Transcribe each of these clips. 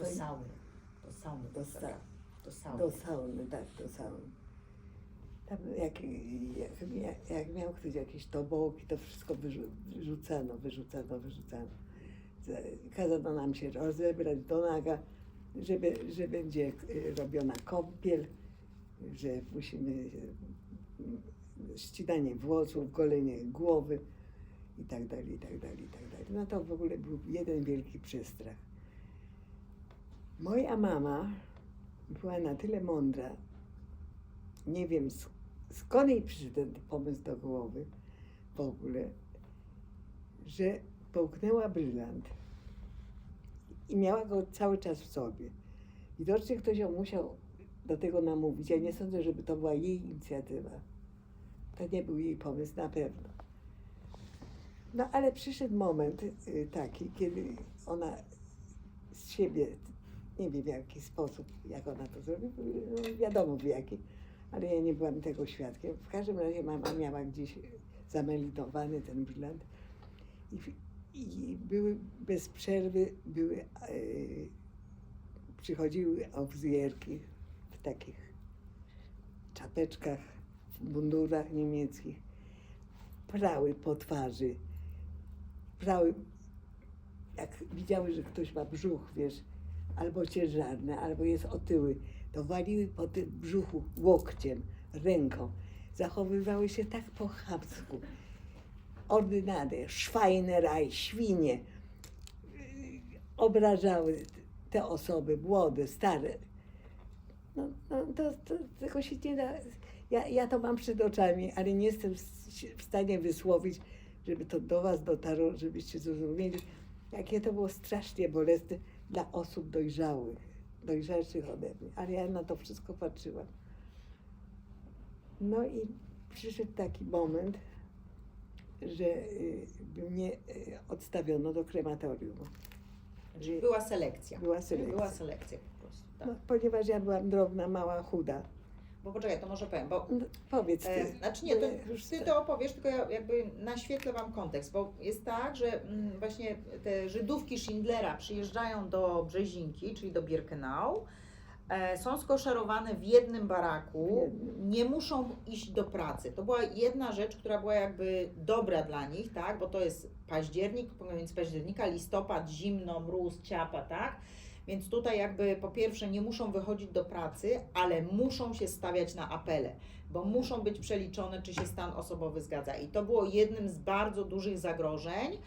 Do sauny. Do sauny. Do sauny, tak, do sauny. Tam jak miał ktoś jakieś tobołki, to wszystko wyrzucano. Kazano nam się rozebrać do naga, że będzie robiona kąpiel, że musimy ścinanie włosów, golenie głowy i tak dalej. No to w ogóle był jeden wielki przestrach. Moja mama była na tyle mądra, nie wiem skąd jej przyszedł ten pomysł do głowy w ogóle, że połknęła brylant i miała go cały czas w sobie. Widocznie ktoś ją musiał do tego namówić. Ja nie sądzę, żeby to była jej inicjatywa. To nie był jej pomysł na pewno. No ale przyszedł moment taki, kiedy ona z siebie, nie wiem w jaki sposób, jak ona to zrobi, no wiadomo w jaki, ale ja nie byłam tego świadkiem. W każdym razie mama miała gdzieś zameldowany ten brylant i były bez przerwy, przychodziły aukcjerki w takich czapeczkach, w mundurach niemieckich, prały po twarzy, prały, jak widziały, że ktoś ma brzuch, wiesz, albo ciężarny, albo jest otyły, to waliły po tym brzuchu łokciem, ręką. Zachowywały się tak po chamsku. Ordynadę, Schweinerei, świnie, obrażały te osoby, młode, stare. No to tego się nie da. Ja to mam przed oczami, ale nie jestem w stanie wysłowić, żeby to do was dotarło, żebyście zrozumieli, jakie to było strasznie bolesne dla osób dojrzałych, dojrzalszych ode mnie. Ale ja na to wszystko patrzyłam. No i przyszedł taki moment, że mnie odstawiono do krematorium. Była selekcja. Była selekcja. Była selekcja po prostu, tak. No, ponieważ ja byłam drobna, mała, chuda. Bo poczekaj, to może powiem, bo No, powiedz ty. znaczy nie, to ty to opowiesz, tylko ja jakby naświetlę wam kontekst, bo jest tak, że właśnie te Żydówki Schindlera przyjeżdżają do Brzezinki, czyli do Birkenau, są skoszerowane w jednym baraku, nie muszą iść do pracy. To była jedna rzecz, która była jakby dobra dla nich, tak, bo to jest październik, koniec października, listopad, zimno, mróz, ciapa, tak. Więc tutaj jakby po pierwsze nie muszą wychodzić do pracy, ale muszą się stawiać na apele, bo muszą być przeliczone, czy się stan osobowy zgadza. I to było jednym z bardzo dużych zagrożeń,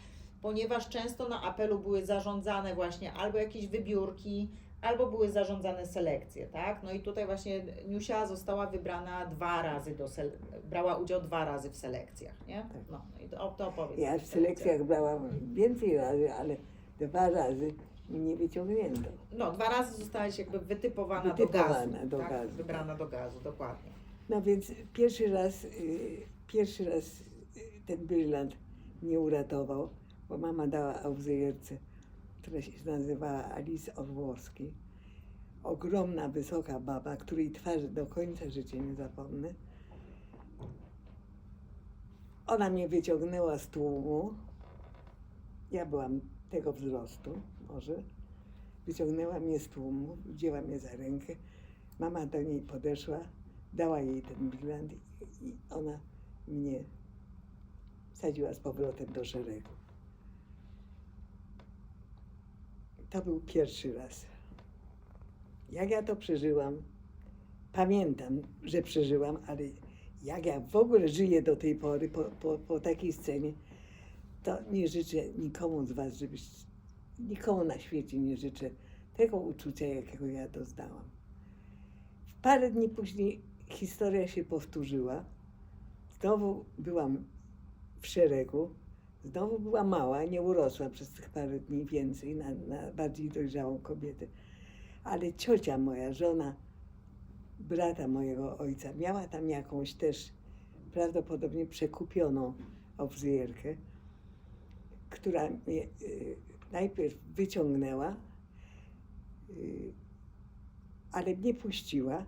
ponieważ często na apelu były zarządzane właśnie albo jakieś wybiórki, albo były zarządzane selekcje, tak? No i tutaj właśnie Niusia została wybrana 2 razy brała udział 2 razy w selekcjach, nie? No i to opowiedz. Ja w selekcjach brałam więcej razy, ale 2 razy nie wyciągnięto. No, 2 razy zostałaś jakby wytypowana do gazu, wybrana do gazu, dokładnie. No więc pierwszy raz ten brylant mnie uratował, bo mama dała aukcjerce, która się nazywała Alice Orłowski. Ogromna, wysoka baba, której twarzy do końca życia nie zapomnę. Ona mnie wyciągnęła z tłumu. Ja byłam tego wzrostu, może. Wyciągnęła mnie z tłumu, wzięła mnie za rękę. Mama do niej podeszła, dała jej ten brylant i ona mnie wsadziła z powrotem do szeregu. To był pierwszy raz. Jak ja to przeżyłam, pamiętam, że przeżyłam, ale jak ja w ogóle żyję do tej pory po takiej scenie, to nie życzę nikomu z was, nikomu na świecie nie życzę tego uczucia, jakiego ja doznałam. W parę dni później historia się powtórzyła. Znowu byłam w szeregu, znowu była mała, nie urosła przez tych parę dni więcej na bardziej dojrzałą kobietę. Ale ciocia moja, żona brata mojego ojca, miała tam jakąś też prawdopodobnie przekupioną aukcjerkę, która mnie najpierw wyciągnęła, ale mnie puściła.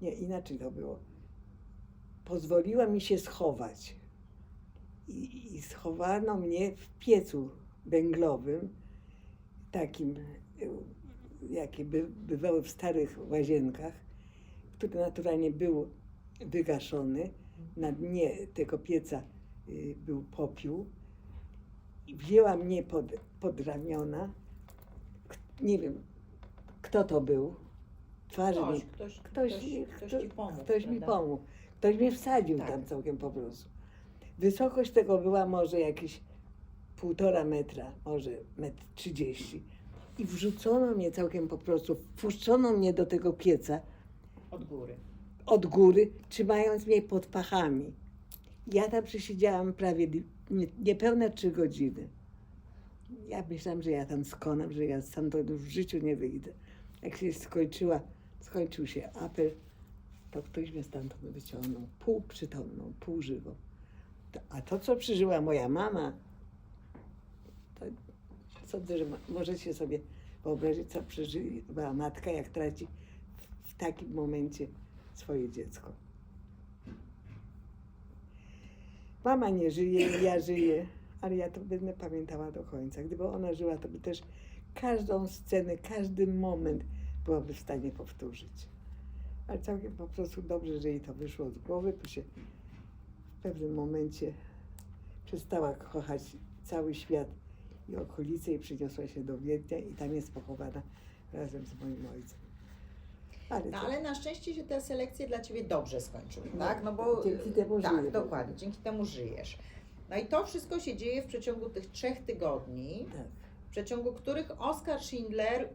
Nie, inaczej to było. Pozwoliła mi się schować. I schowano mnie w piecu węglowym, takim jakie bywały w starych łazienkach, który naturalnie był wygaszony. Na dnie tego pieca był popiół. I wzięła mnie pod ramiona. Nie wiem, kto to był. Twarzy mi. Ktoś ci pomógł. Ktoś mi prawda? pomógł. Ktoś mnie wsadził Tak. tam całkiem po prostu. Wysokość tego była może jakieś 1,5 metra, może 1,30 m. I wrzucono mnie całkiem po prostu, wpuszczono mnie do tego pieca Od góry. trzymając mnie pod pachami. Ja tam przesiedziałam prawie niepełne 3 godziny. Ja myślałam, że ja tam skonam, że ja stamtąd już w życiu nie wyjdę. Jak się skończył się apel, to ktoś mnie stamtąd wyciągnął, półprzytomną, półżywą. A to, co przeżyła moja mama, to sądzę, że możecie sobie wyobrazić, co przeżyła matka, jak traci w takim momencie swoje dziecko. Mama nie żyje, ja żyję, ale ja to będę pamiętała do końca. Gdyby ona żyła, to by też każdą scenę, każdy moment byłaby w stanie powtórzyć. Ale całkiem po prostu dobrze, że jej to wyszło z głowy, bo się w pewnym momencie przestała kochać cały świat i okolice i przyniosła się do Wiednia i tam jest pochowana razem z moim ojcem. Ale na szczęście się te selekcje dla Ciebie dobrze skończyły, No, tak? No bo dzięki temu tak, żyję. dokładnie, dzięki temu żyjesz. No i to wszystko się dzieje w przeciągu tych 3 tygodni, Tak. w przeciągu których Oskar Schindler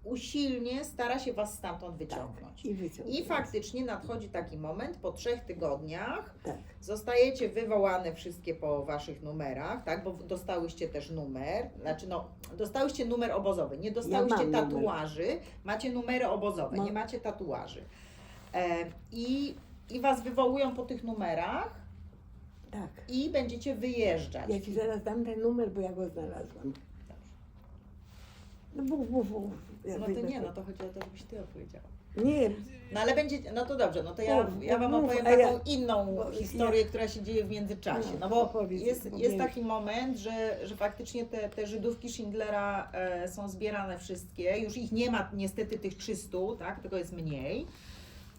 usilnie stara się Was stamtąd wyciągnąć. I faktycznie nadchodzi taki moment, po 3 tygodniach Tak. zostajecie wywołane wszystkie po Waszych numerach, tak? Bo dostałyście też numer, znaczy no, dostałyście numer obozowy, nie dostałyście mam numer. tatuaży, macie numery obozowe, No. nie macie tatuaży. I Was wywołują po tych numerach Tak. i będziecie wyjeżdżać. Ja Ci zaraz dam ten numer, bo ja go znalazłam. No mów. No to nie, no to chodzi o to, żebyś Ty opowiedziała. Nie, No ale będzie, no to dobrze, no to ja Wam mów, opowiem a ja- taką inną bo historię, która się dzieje w międzyczasie. No bo opowiedz, jest taki moment, że faktycznie te Żydówki Schindlera są zbierane wszystkie, już ich nie ma niestety tych 300, tak, tylko jest mniej.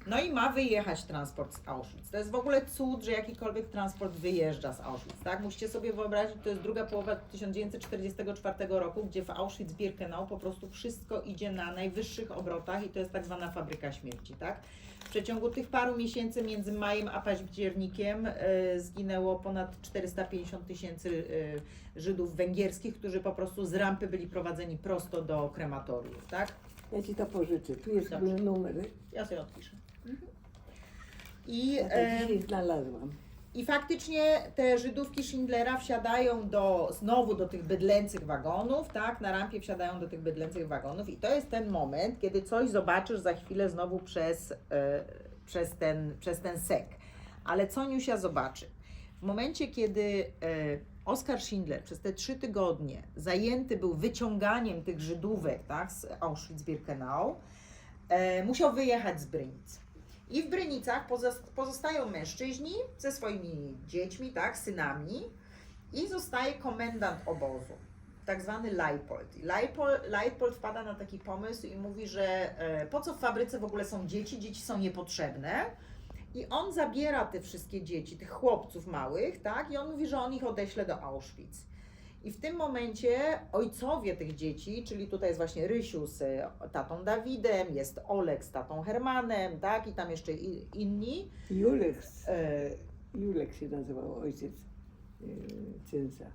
No i ma wyjechać transport z Auschwitz. To jest w ogóle cud, że jakikolwiek transport wyjeżdża z Auschwitz, tak? Musicie sobie wyobrazić, to jest druga połowa 1944 roku, gdzie w Auschwitz-Birkenau po prostu wszystko idzie na najwyższych obrotach i to jest tak zwana fabryka śmierci, tak? W przeciągu tych paru miesięcy między majem a październikiem zginęło ponad 450 000 Żydów węgierskich, którzy po prostu z rampy byli prowadzeni prosto do krematoriów, tak? ja Ci to pożyczę. Tu jest Dobrze. mój numer. Ja sobie odpiszę. I, Ja to dzisiaj znalazłam. I faktycznie te Żydówki Schindlera wsiadają znowu do tych bydlęcych wagonów, tak? Na rampie wsiadają do tych bydlęcych wagonów i to jest ten moment, kiedy coś zobaczysz za chwilę znowu przez ten sek. Ale co Niusia zobaczy? W momencie, kiedy Oskar Schindler przez te 3 tygodnie zajęty był wyciąganiem tych Żydówek, tak, z Auschwitz-Birkenau, musiał wyjechać z Brynic. I w Brynicach pozostają mężczyźni ze swoimi dziećmi, tak, synami i zostaje komendant obozu, tak zwany Leipold. I Leipold wpada na taki pomysł i mówi, że po co w fabryce w ogóle są dzieci, dzieci są niepotrzebne. I on zabiera te wszystkie dzieci, tych chłopców małych, tak, i on mówi, że on ich odeśle do Auschwitz. I w tym momencie ojcowie tych dzieci, czyli tutaj jest właśnie Rysiu z tatą Dawidem, jest Olek z tatą Hermanem, tak, i tam jeszcze inni. Julek się nazywał ojciec Cynsa.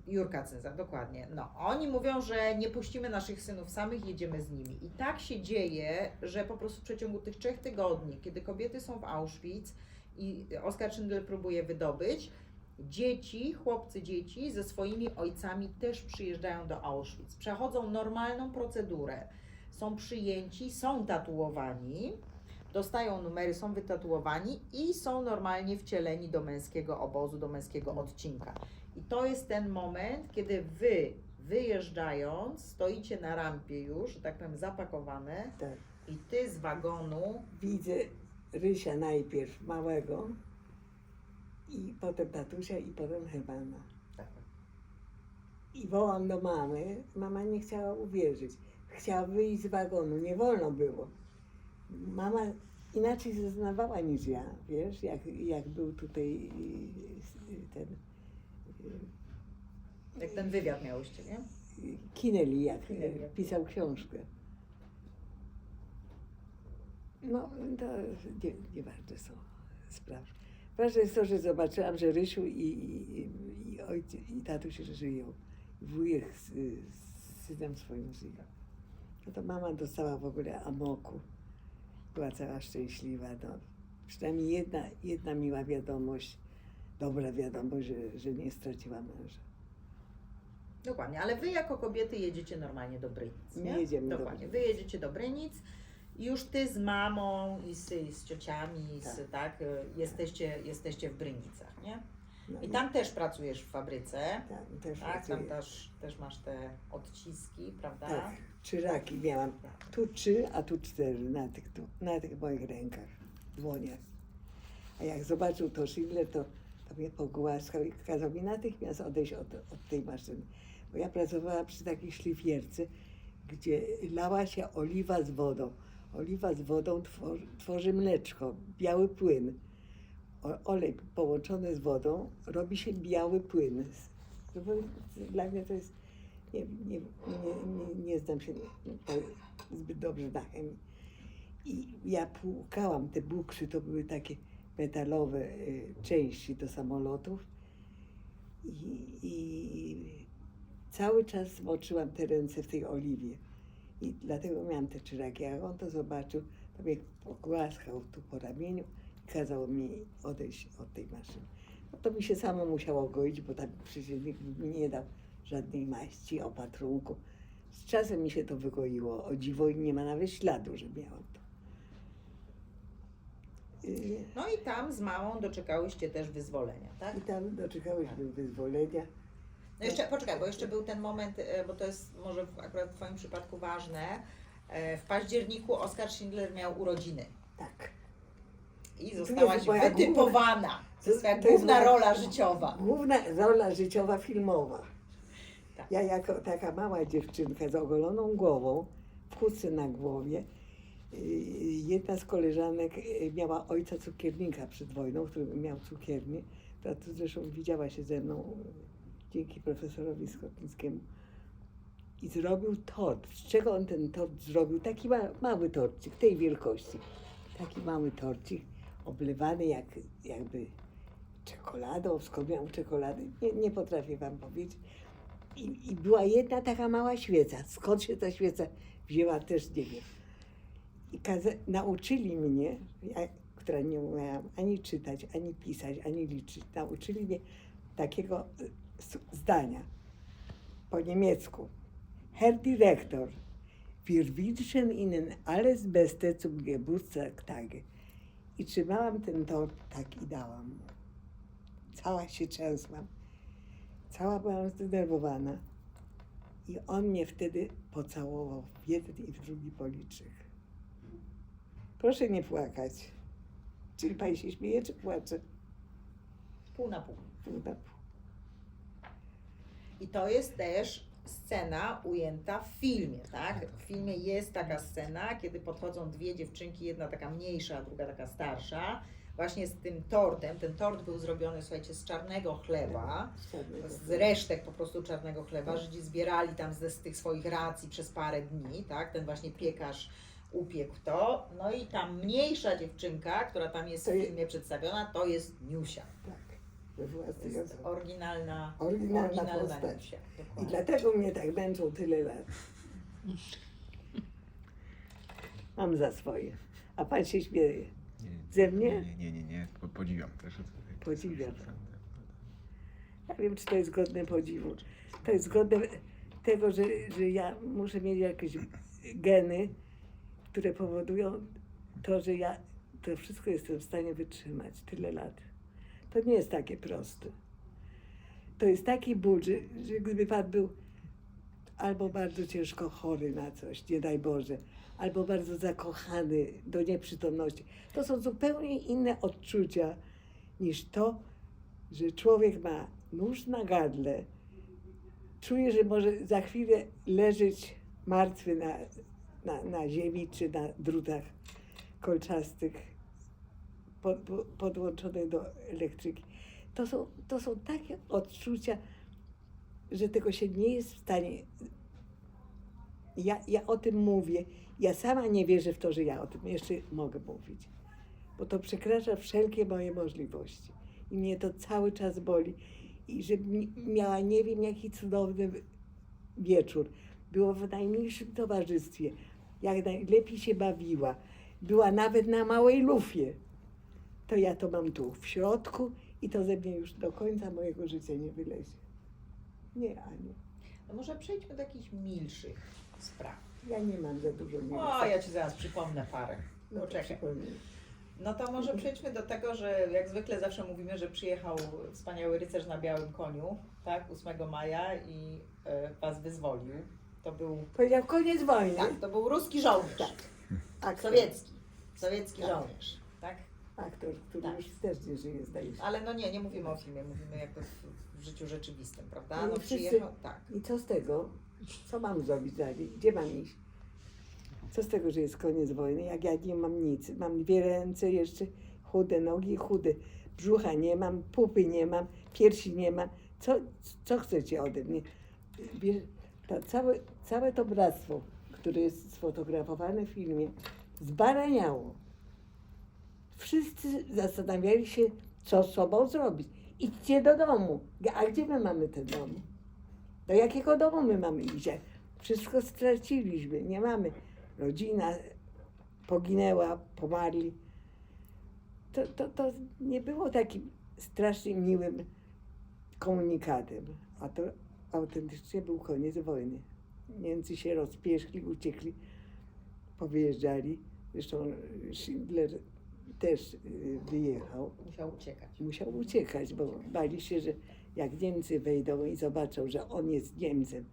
Jurka Cynsa, dokładnie. No, oni mówią, że nie puścimy naszych synów samych, jedziemy z nimi. I tak się dzieje, że po prostu w przeciągu tych 3 tygodni, kiedy kobiety są w Auschwitz i Oskar Schindler próbuje wydobyć, chłopcy dzieci ze swoimi ojcami też przyjeżdżają do Auschwitz. Przechodzą normalną procedurę. Są przyjęci, są tatuowani, dostają numery, są wytatuowani i są normalnie wcieleni do męskiego obozu, do męskiego odcinka. I to jest ten moment, kiedy Wy, wyjeżdżając, stoicie na rampie już, że tak powiem, zapakowane Tak. i Ty z wagonu. Widzę Rysia najpierw małego i potem tatusia i potem Hermana. Tak. I wołam do mamy. Mama nie chciała uwierzyć. chciała wyjść z wagonu, nie wolno było. Mama inaczej zeznawała niż ja, wiesz, jak był tutaj ten Jak ten wywiad miałyście, nie? Kineli, jak Kineli. pisał książkę. No, to nieważne są sprawy. Ważne jest to, że zobaczyłam, że Rysiu i ojciec, i tatuś żyją. Wujek z synem swoim żyje. No to mama dostała w ogóle amoku. Była cała szczęśliwa. No. Przynajmniej jedna miła wiadomość, dobra wiadomość, że nie straciła męża. Dokładnie, ale wy jako kobiety jedziecie normalnie do Brynic, nie? My jedziemy do Dokładnie, wy Brynic. jedziecie do Brynic i już ty z mamą i z ciociami, jesteście w Brynicach, nie? No, I tam też pracujesz w fabryce, tak, też tak? Tam pracuję. też masz te odciski, prawda? Tak, 3 raki miałam. Tu 3, a tu 4 na tych moich rękach, dłoniach. A jak zobaczył to Schindler, to mnie pogłaskał i kazał mi natychmiast odejść od tej maszyny. Bo ja pracowałam przy takiej szlifierce, gdzie lała się oliwa z wodą. Oliwa z wodą tworzy mleczko, biały płyn. Olej połączony z wodą robi się biały płyn. Dla mnie to jest... Nie znam się zbyt dobrze na chemii. I ja płukałam te buksy, to były takie metalowe części do samolotów. I cały czas moczyłam te ręce w tej oliwie. I dlatego miałam te 3 raki. Jak on to zobaczył, to mnie pogłaskał tu po ramieniu i kazał mi odejść od tej maszyny. No to mi się samo musiało goić, bo tam przecież nikt mi nie dał żadnej maści, opatrunku. Z czasem mi się to wygoiło, o dziwo, i nie ma nawet śladu, że miałam to. No i tam z mamą doczekałyście też wyzwolenia, tak? I tam doczekałyśmy wyzwolenia. No jeszcze, poczekaj, bo jeszcze był ten moment, bo to jest może akurat w twoim przypadku ważne. W październiku Oskar Schindler miał urodziny Tak. i zostałaś jest moja wytypowana. To jest twoja to jest główna moja- rola życiowa. Główna rola życiowa filmowa. Tak. Ja jako taka mała dziewczynka z ogoloną głową, w chustce na głowie, jedna z koleżanek miała ojca cukiernika przed wojną, który miał cukiernię, która tu zresztą widziała się ze mną dzięki profesorowi Skotnickiemu. I zrobił tort. Z czego on ten tort zrobił? Taki mały torcik, tej wielkości. Taki mały torcik, oblewany jakby czekoladą, skąd czekolady, nie potrafię wam powiedzieć. I była jedna taka mała świeca. Skąd się ta świeca wzięła, też nie wiem. I nauczyli mnie, ja, która nie umiałam ani czytać, ani pisać, ani liczyć, nauczyli mnie takiego zdania po niemiecku. Herr Direktor, wir wünschen Ihnen alles Beste zum Geburtstagstage. I trzymałam ten tort tak i dałam mu. Cała się trzęsłam. Cała byłam zdenerwowana. I on mnie wtedy pocałował w jeden i w drugi policzek. Proszę nie płakać. Czyli pani się śmieje, czy płacze? Pół na pół. Pół na pół. I to jest też scena ujęta w filmie, tak? W filmie jest taka scena, kiedy podchodzą 2 dziewczynki, jedna taka mniejsza, a druga taka starsza, właśnie z tym tortem. Ten tort był zrobiony, słuchajcie, z czarnego chleba, z resztek po prostu czarnego chleba. Żydzi zbierali tam z tych swoich racji przez parę dni, tak? Ten właśnie piekarz upiekł to. No i ta mniejsza dziewczynka, która tam jest w filmie przedstawiona, to jest Niusia. Tak. To była To jest oryginalna postać. Niusia. I Dokładnie. dlatego mnie tak męczą tyle lat. Mam za swoje. A pan się śmieje. Ze mnie? Nie. Podziwiam też. Podziwiam. Ja wiem, czy to jest godne podziwu. To jest godne tego, że ja muszę mieć jakieś geny, które powodują to, że ja to wszystko jestem w stanie wytrzymać tyle lat. To nie jest takie proste. To jest taki ból, że gdyby pan był albo bardzo ciężko chory na coś, nie daj Boże, albo bardzo zakochany do nieprzytomności. To są zupełnie inne odczucia niż to, że człowiek ma nóż na gardle, czuje, że może za chwilę leżeć martwy na ziemi czy na drutach kolczastych podłączone do elektryki. To są takie odczucia, że tego się nie jest w stanie. Ja o tym mówię. Ja sama nie wierzę w to, że ja o tym jeszcze mogę mówić. Bo to przekracza wszelkie moje możliwości. I mnie to cały czas boli. I żebym miała nie wiem jaki cudowny wieczór. Było w najmniejszym towarzystwie. Jak najlepiej się bawiła. Była nawet na małej lufie. To ja to mam tu w środku i to ze mnie już do końca mojego życia nie wylezie. Nie, Aniu. No może przejdźmy do jakichś milszych spraw. Ja nie mam za dużo miłości. O, ja Ci zaraz przypomnę parę. No to Poczekaj. przypomnij. No to może przejdźmy do tego, że jak zwykle zawsze mówimy, że przyjechał wspaniały rycerz na białym koniu, tak, 8 maja i Was wyzwolił. To był, Powiedział koniec wojny. tak, to był ruski żołnierz, Tak. Aktor, sowiecki Tak. żołnierz, tak? aktor, który Tak. już też nie żyje, zdaje się. Ale no nie mówimy o filmie, mówimy jakby w życiu rzeczywistym, prawda? No i No wszyscy- przyjechał, tak. I co z tego? Co mam zrobić dalej? Gdzie mam iść? Co z tego, że jest koniec wojny, jak ja nie mam nic? Mam 2 ręce jeszcze, chude nogi, chude brzucha nie mam, pupy nie mam, piersi nie mam. Co chcecie ode mnie? To całe to bractwo, które jest sfotografowane w filmie, zbaraniało. Wszyscy zastanawiali się, co z sobą zrobić. Idźcie do domu. A gdzie my mamy ten dom? Do jakiego domu my mamy iść? Wszystko straciliśmy, nie mamy. Rodzina poginęła, pomarli. To nie było takim strasznie miłym komunikatem, a to autentycznie był koniec wojny. Niemcy się rozpieszli, uciekli, powyjeżdżali. Zresztą Schindler też wyjechał. Musiał uciekać, bo bali się, że jak Niemcy wejdą i zobaczą, że on jest Niemcem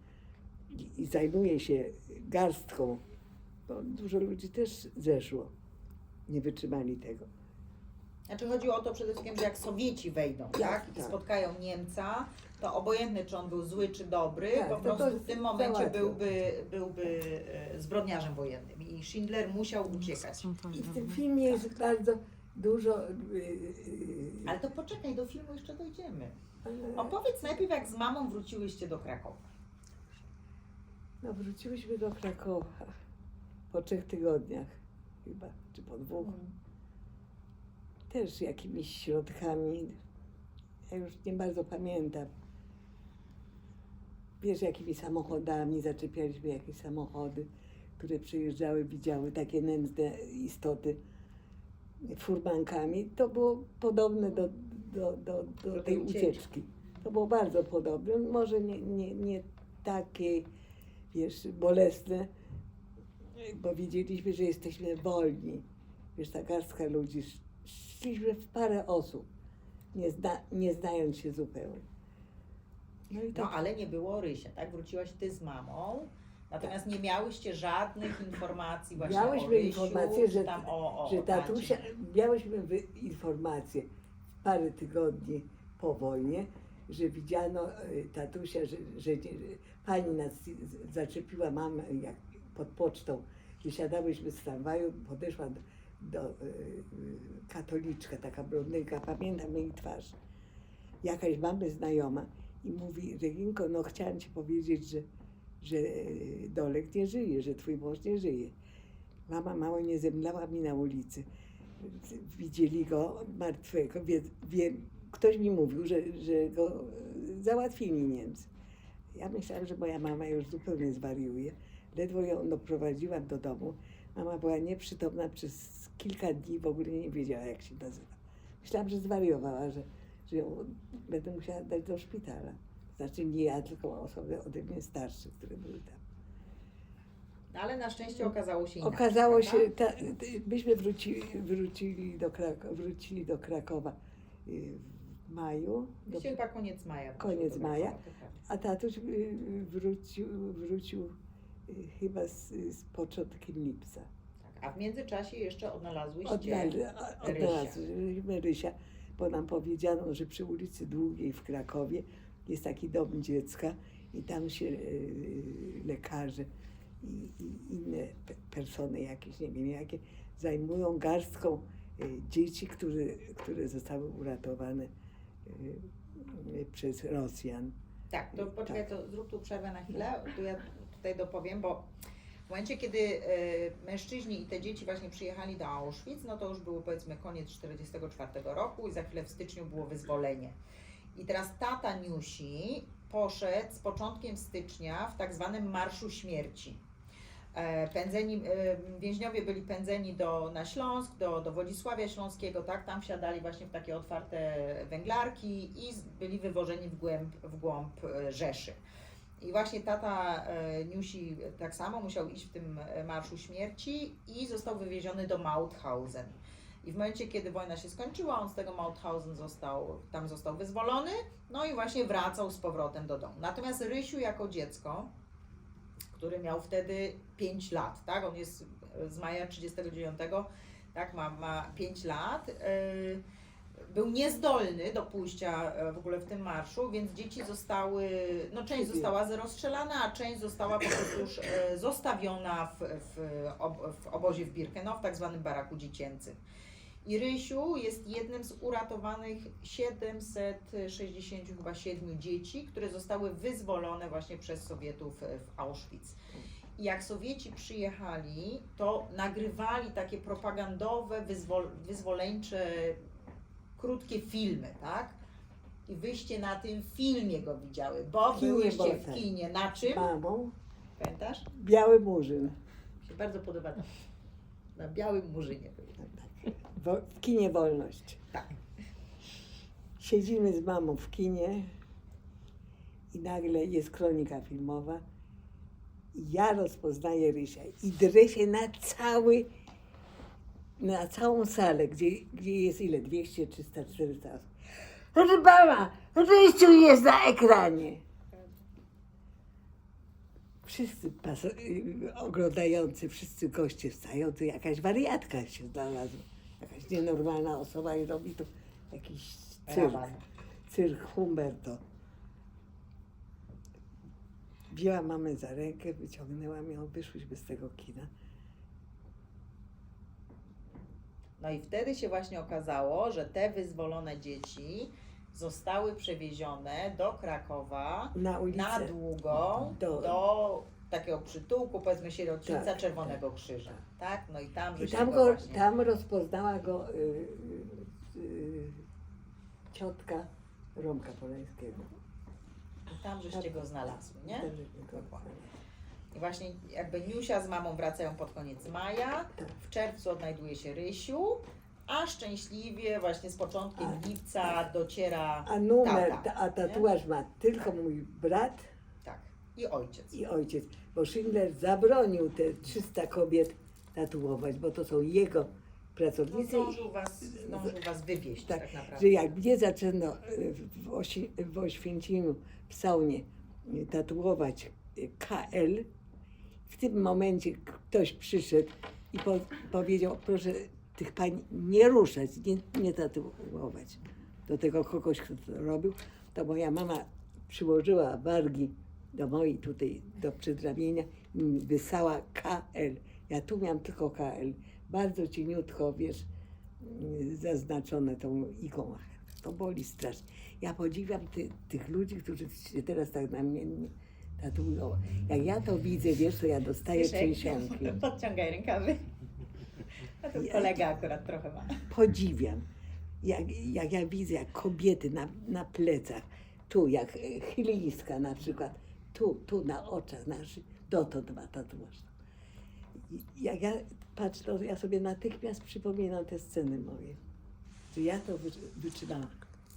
i zajmuje się garstką, to dużo ludzi też zeszło. Nie wytrzymali tego. Znaczy chodziło o to przede wszystkim, że jak Sowieci wejdą, tak? I tak. spotkają Niemca, to obojętne, czy on był zły, czy dobry, Tak, po to prostu w tym momencie załatwią. byłby zbrodniarzem wojennym i Schindler musiał uciekać. I w tym filmie jest bardzo dużo... Ale to poczekaj, do filmu jeszcze dojdziemy. Opowiedz najpierw, jak z mamą wróciłyście do Krakowa. No wróciłyśmy do Krakowa po 3 tygodniach chyba, czy po 2. Też jakimiś środkami. Ja już nie bardzo pamiętam. Wiesz, jakimi samochodami, zaczepialiśmy jakieś samochody, które przyjeżdżały, widziały takie nędzne istoty furmankami. To było podobne do tej ucieczki. To było bardzo podobne. Może nie takie, wiesz, bolesne, bo wiedzieliśmy, że jesteśmy wolni. Wiesz, ta garstka ludzi, szliśmy w parę osób, nie znając się zupełnie. No i tak. No ale nie było Rysia, tak? Wróciłaś ty z mamą, natomiast nie miałyście żadnych informacji właśnie Miałyśmy o Rysiu, informację, czy tam o że tacie. tatusia, miałyśmy informację parę tygodni po wojnie, że widziano tatusia, że pani nas zaczepiła mamę jak pod pocztą. Wysiadałyśmy z tramwaju, podeszła do katoliczka, taka blondynka, pamiętam jej twarz. Jakaś mamy znajoma i mówi: Reginko, no chciałam ci powiedzieć, że Dolek nie żyje, że twój mąż nie żyje. Mama mało nie zemdlała mi na ulicy. Widzieli go martwego, ktoś mi mówił, że go załatwili Niemcy. Ja myślałam, że moja mama już zupełnie zwariuje. Ledwo ją doprowadziłam do domu. Mama była nieprzytomna przez kilka dni, w ogóle nie wiedziała, jak się nazywa. Myślałam, że zwariowała, że ją będę musiała dać do szpitala. Znaczy nie ja, tylko osoby ode mnie starsze, które były tam. Ale na szczęście okazało się inaczej. Okazało prawda? się, myśmy wrócili do Krakowa w maju. Właściwie chyba koniec maja. Koniec Dobra, maja. to prawda. A tatuś wrócił chyba z początkiem lipca. Tak. A w międzyczasie jeszcze odnalazłyście Odnalazłyśmy Rysia, bo nam powiedziano, że przy ulicy Długiej w Krakowie jest taki dom dziecka i tam się lekarze i inne persony jakieś, nie wiem jakie, zajmują garstką dzieci, które zostały uratowane przez Rosjan. Tak, to poczekaj, Tak. to zrób tu przerwę na chwilę, to ja tutaj dopowiem, bo w momencie, kiedy mężczyźni i te dzieci właśnie przyjechali do Auschwitz, no to już było powiedzmy koniec 1944 roku i za chwilę w styczniu było wyzwolenie. I teraz tata Niusi poszedł z początkiem stycznia w tak zwanym Marszu Śmierci. Więźniowie byli pędzeni na Śląsk, do Wodzisławia Śląskiego, tak? Tam wsiadali właśnie w takie otwarte węglarki i byli wywożeni w głąb Rzeszy. I właśnie tata Niusi tak samo musiał iść w tym Marszu Śmierci i został wywieziony do Mauthausen. I w momencie, kiedy wojna się skończyła, on z tego Mauthausen został wyzwolony, no i właśnie wracał z powrotem do domu. Natomiast Rysiu jako dziecko, który miał wtedy 5 lat, tak? On jest z maja 1939, tak? Ma 5 lat. Był niezdolny do pójścia w ogóle w tym marszu, więc dzieci zostały, no część została rozstrzelana, a część została po prostu już zostawiona w obozie w Birkenau, w tak zwanym baraku dziecięcym. I Rysiu jest jednym z uratowanych 767 dzieci, które zostały wyzwolone właśnie przez Sowietów w Auschwitz. I jak Sowieci przyjechali, to nagrywali takie propagandowe, wyzwoleńcze, krótkie filmy, tak? I wyście na tym filmie go widziały, bo byłyście w kinie. Na czym? Mamą. Pamiętasz? Biały Murzyn. Mi się bardzo podoba to. Na Białym Murzynie byli. W kinie Wolność. Tak. Siedzimy z mamą w kinie i nagle jest kronika filmowa. I ja rozpoznaję Rysia i drę się na całą salę, gdzie jest ile? 200, 300, 400 osób. Proszę pana, Rysiu jest na ekranie. Wszyscy oglądający, wszyscy goście wstający, jakaś wariatka się znalazła. Jakaś nienormalna osoba i robi tu jakiś cyrk Humberto. Wzięła mamę za rękę, wyciągnęłam ją, wyszłyśmy z tego kina. No i wtedy się właśnie okazało, że te wyzwolone dzieci zostały przewiezione do Krakowa Na ulicę. na Długą, do takiego przytułku, powiedzmy sierocińca Tak, Czerwonego Krzyża, tak? No i tam, I właśnie... tam rozpoznała go ciotka Romka Polańskiego. Tam żeście go znalazły, nie? Tam żeśmy go znalazły. I właśnie jakby Niusia z mamą wracają pod koniec maja, w czerwcu odnajduje się Rysiu, a szczęśliwie właśnie z początkiem lipca dociera A numer, tata, a tatuaż ma tylko mój brat tak, i ojciec. i ojciec, bo Schindler zabronił te 300 kobiet tatuować, bo to są jego No, pracownicy. zdążył was wywieźć tak, Tak, naprawdę. że jak mnie zaczęto w Oświęcimiu, w saunie tatuować KL, w tym momencie ktoś przyszedł i powiedział, proszę tych pań nie ruszać, nie tatuować. Do tego kogoś, kto to robił, to moja mama przyłożyła wargi do mojej tutaj, do przedramienia i mi wysłała KL. Ja tu miałam tylko KL. Bardzo cieniutko, wiesz, zaznaczone tą iką. To boli strasznie. Ja podziwiam tych ludzi, którzy się teraz tak namiennie tatuują. Jak ja to widzę, wiesz, to ja dostaję trzęsianki. Podciągaj rękawy. A tu kolega akurat trochę ma. Podziwiam. Jak ja widzę, jak kobiety na plecach, tu jak chylińska na przykład, tu na oczach naszych, dotąd ma tatuaż. Jak ja patrzę, to ja sobie natychmiast przypominam te sceny moje. Że ja to wytrzymałam.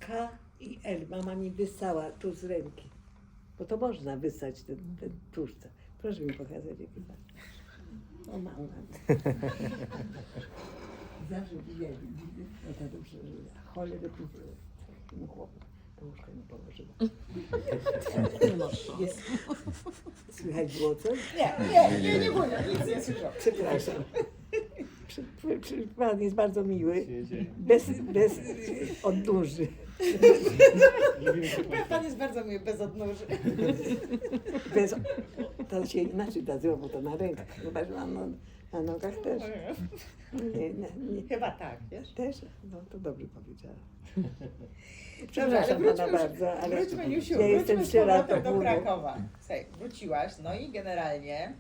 K i L. Mama mi wysłała tu z ręki. Bo to można wysłać ten tłuszcz. Proszę mi pokazać, jaki ma. O mama. Zawsze widzę, no to dobrze, że cholerę temu chłopu to łóżko nie położyła. Jest. Słychać było coś? Nie było, nic nie słyszał. Przepraszam. Pan jest bardzo miły, bez odnóży. Pan jest bardzo miły, bez odnóży. Bez, to się inaczej nazywa, bo to na rękach. Chyba, że na nogach też. Nie. Chyba tak, wiesz? Też? No to dobrze powiedziałam. Dobrze, ale Przepraszam pana bardzo, ale wróćmy, Jusiu, ja jestem wróćmy z powrotem do szczeratobudem. Krakowa. Słuchaj, wróciłaś, no i generalnie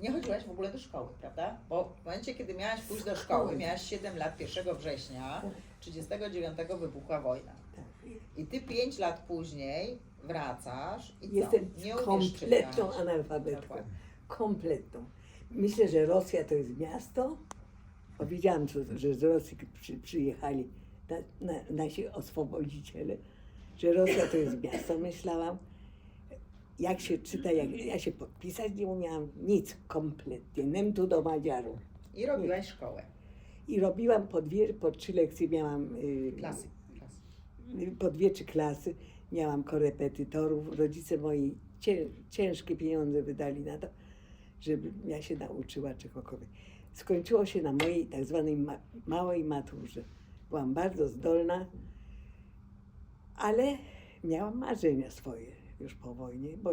nie chodziłaś w ogóle do szkoły, prawda? Bo w momencie, kiedy miałaś pójść do szkoły, miałaś 7 lat, 1 września 1939 wybuchła wojna. I ty 5 lat później wracasz i co? Jestem Nie umiesz kompletną czytać. analfabetką. Dokładnie. Kompletną. Myślę, że Rosja to jest miasto. Bo widziałam, że z Rosji przyjechali nasi oswobodziciele, że Rosja to jest miasto. Myślałam, jak się czyta, ja się podpisać nie umiałam, nic kompletnie. Nem tu do Madziaru. I robiłaś szkołę. I robiłam po 3 lekcje, miałam Klasy. po 2-3 klasy, miałam korepetytorów. Rodzice moi ciężkie pieniądze wydali na to, żeby ja się nauczyła czegokolwiek. Skończyło się na mojej tak zwanej małej maturze. Byłam bardzo zdolna, ale miałam marzenia swoje już po wojnie, bo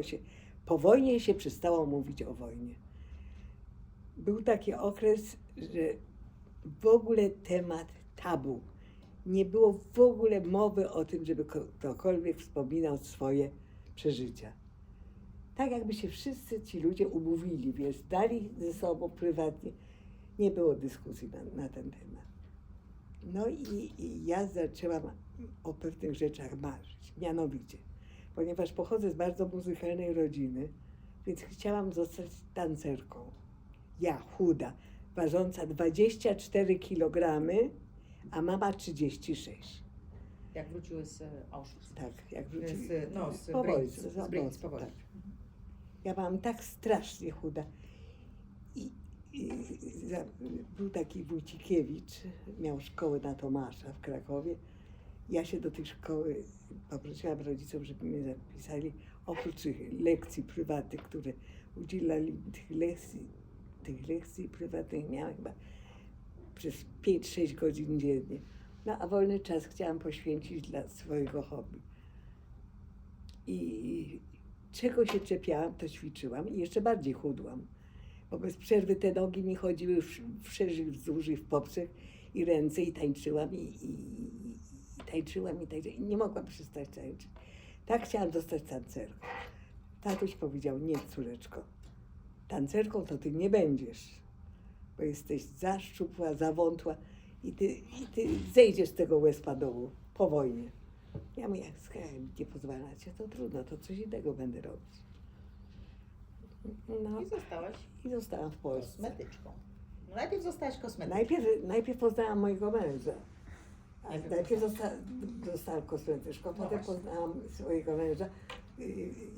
po wojnie się przestało mówić o wojnie. Był taki okres, że w ogóle temat tabu. Nie było w ogóle mowy o tym, żeby ktokolwiek wspominał swoje przeżycia. Tak jakby się wszyscy ci ludzie umówili, wiesz, dali ze sobą prywatnie. Nie było dyskusji na ten temat. No i ja zaczęłam o pewnych rzeczach marzyć. Mianowicie, ponieważ pochodzę z bardzo muzykalnej rodziny, więc chciałam zostać tancerką. Ja, chuda, ważąca 24 kg, a mama 36. Jak wróciły z Auschwitz. Tak, jak wrócili. Z po wojnie, Brynic, z Brynic, po wojnie. tak. Ja byłam tak strasznie chuda. Był taki Wójcikiewicz, miał szkołę na Tomasza w Krakowie. Ja się do tej szkoły poprosiłam rodziców, żeby mnie zapisali. Oprócz tych lekcji prywatnych, które udzielali tych lekcji prywatnych miałam chyba przez 5-6 godzin dziennie. No a wolny czas chciałam poświęcić dla swojego hobby. I czego się czepiałam, to ćwiczyłam i jeszcze bardziej chudłam. Bo bez przerwy te nogi mi chodziły wszerz, wzdłuż i w poprzek i ręce i tańczyłam i tańczyłam. I nie mogłam przestać tańczyć. Tak chciałam zostać tancerką. Tatuś powiedział, nie córeczko, tancerką to ty nie będziesz, bo jesteś za szczupła, za wątła i ty zejdziesz z tego łezpa dołu po wojnie. Ja mówię, jak nie pozwalacie, to trudno, to coś innego będę robić. No. I I zostałam w Polsce. kosmetyczką. No najpierw zostałaś kosmetyczką. Najpierw poznałam mojego męża. Najpierw zostałam kosmetyczką, No potem właśnie. poznałam swojego męża.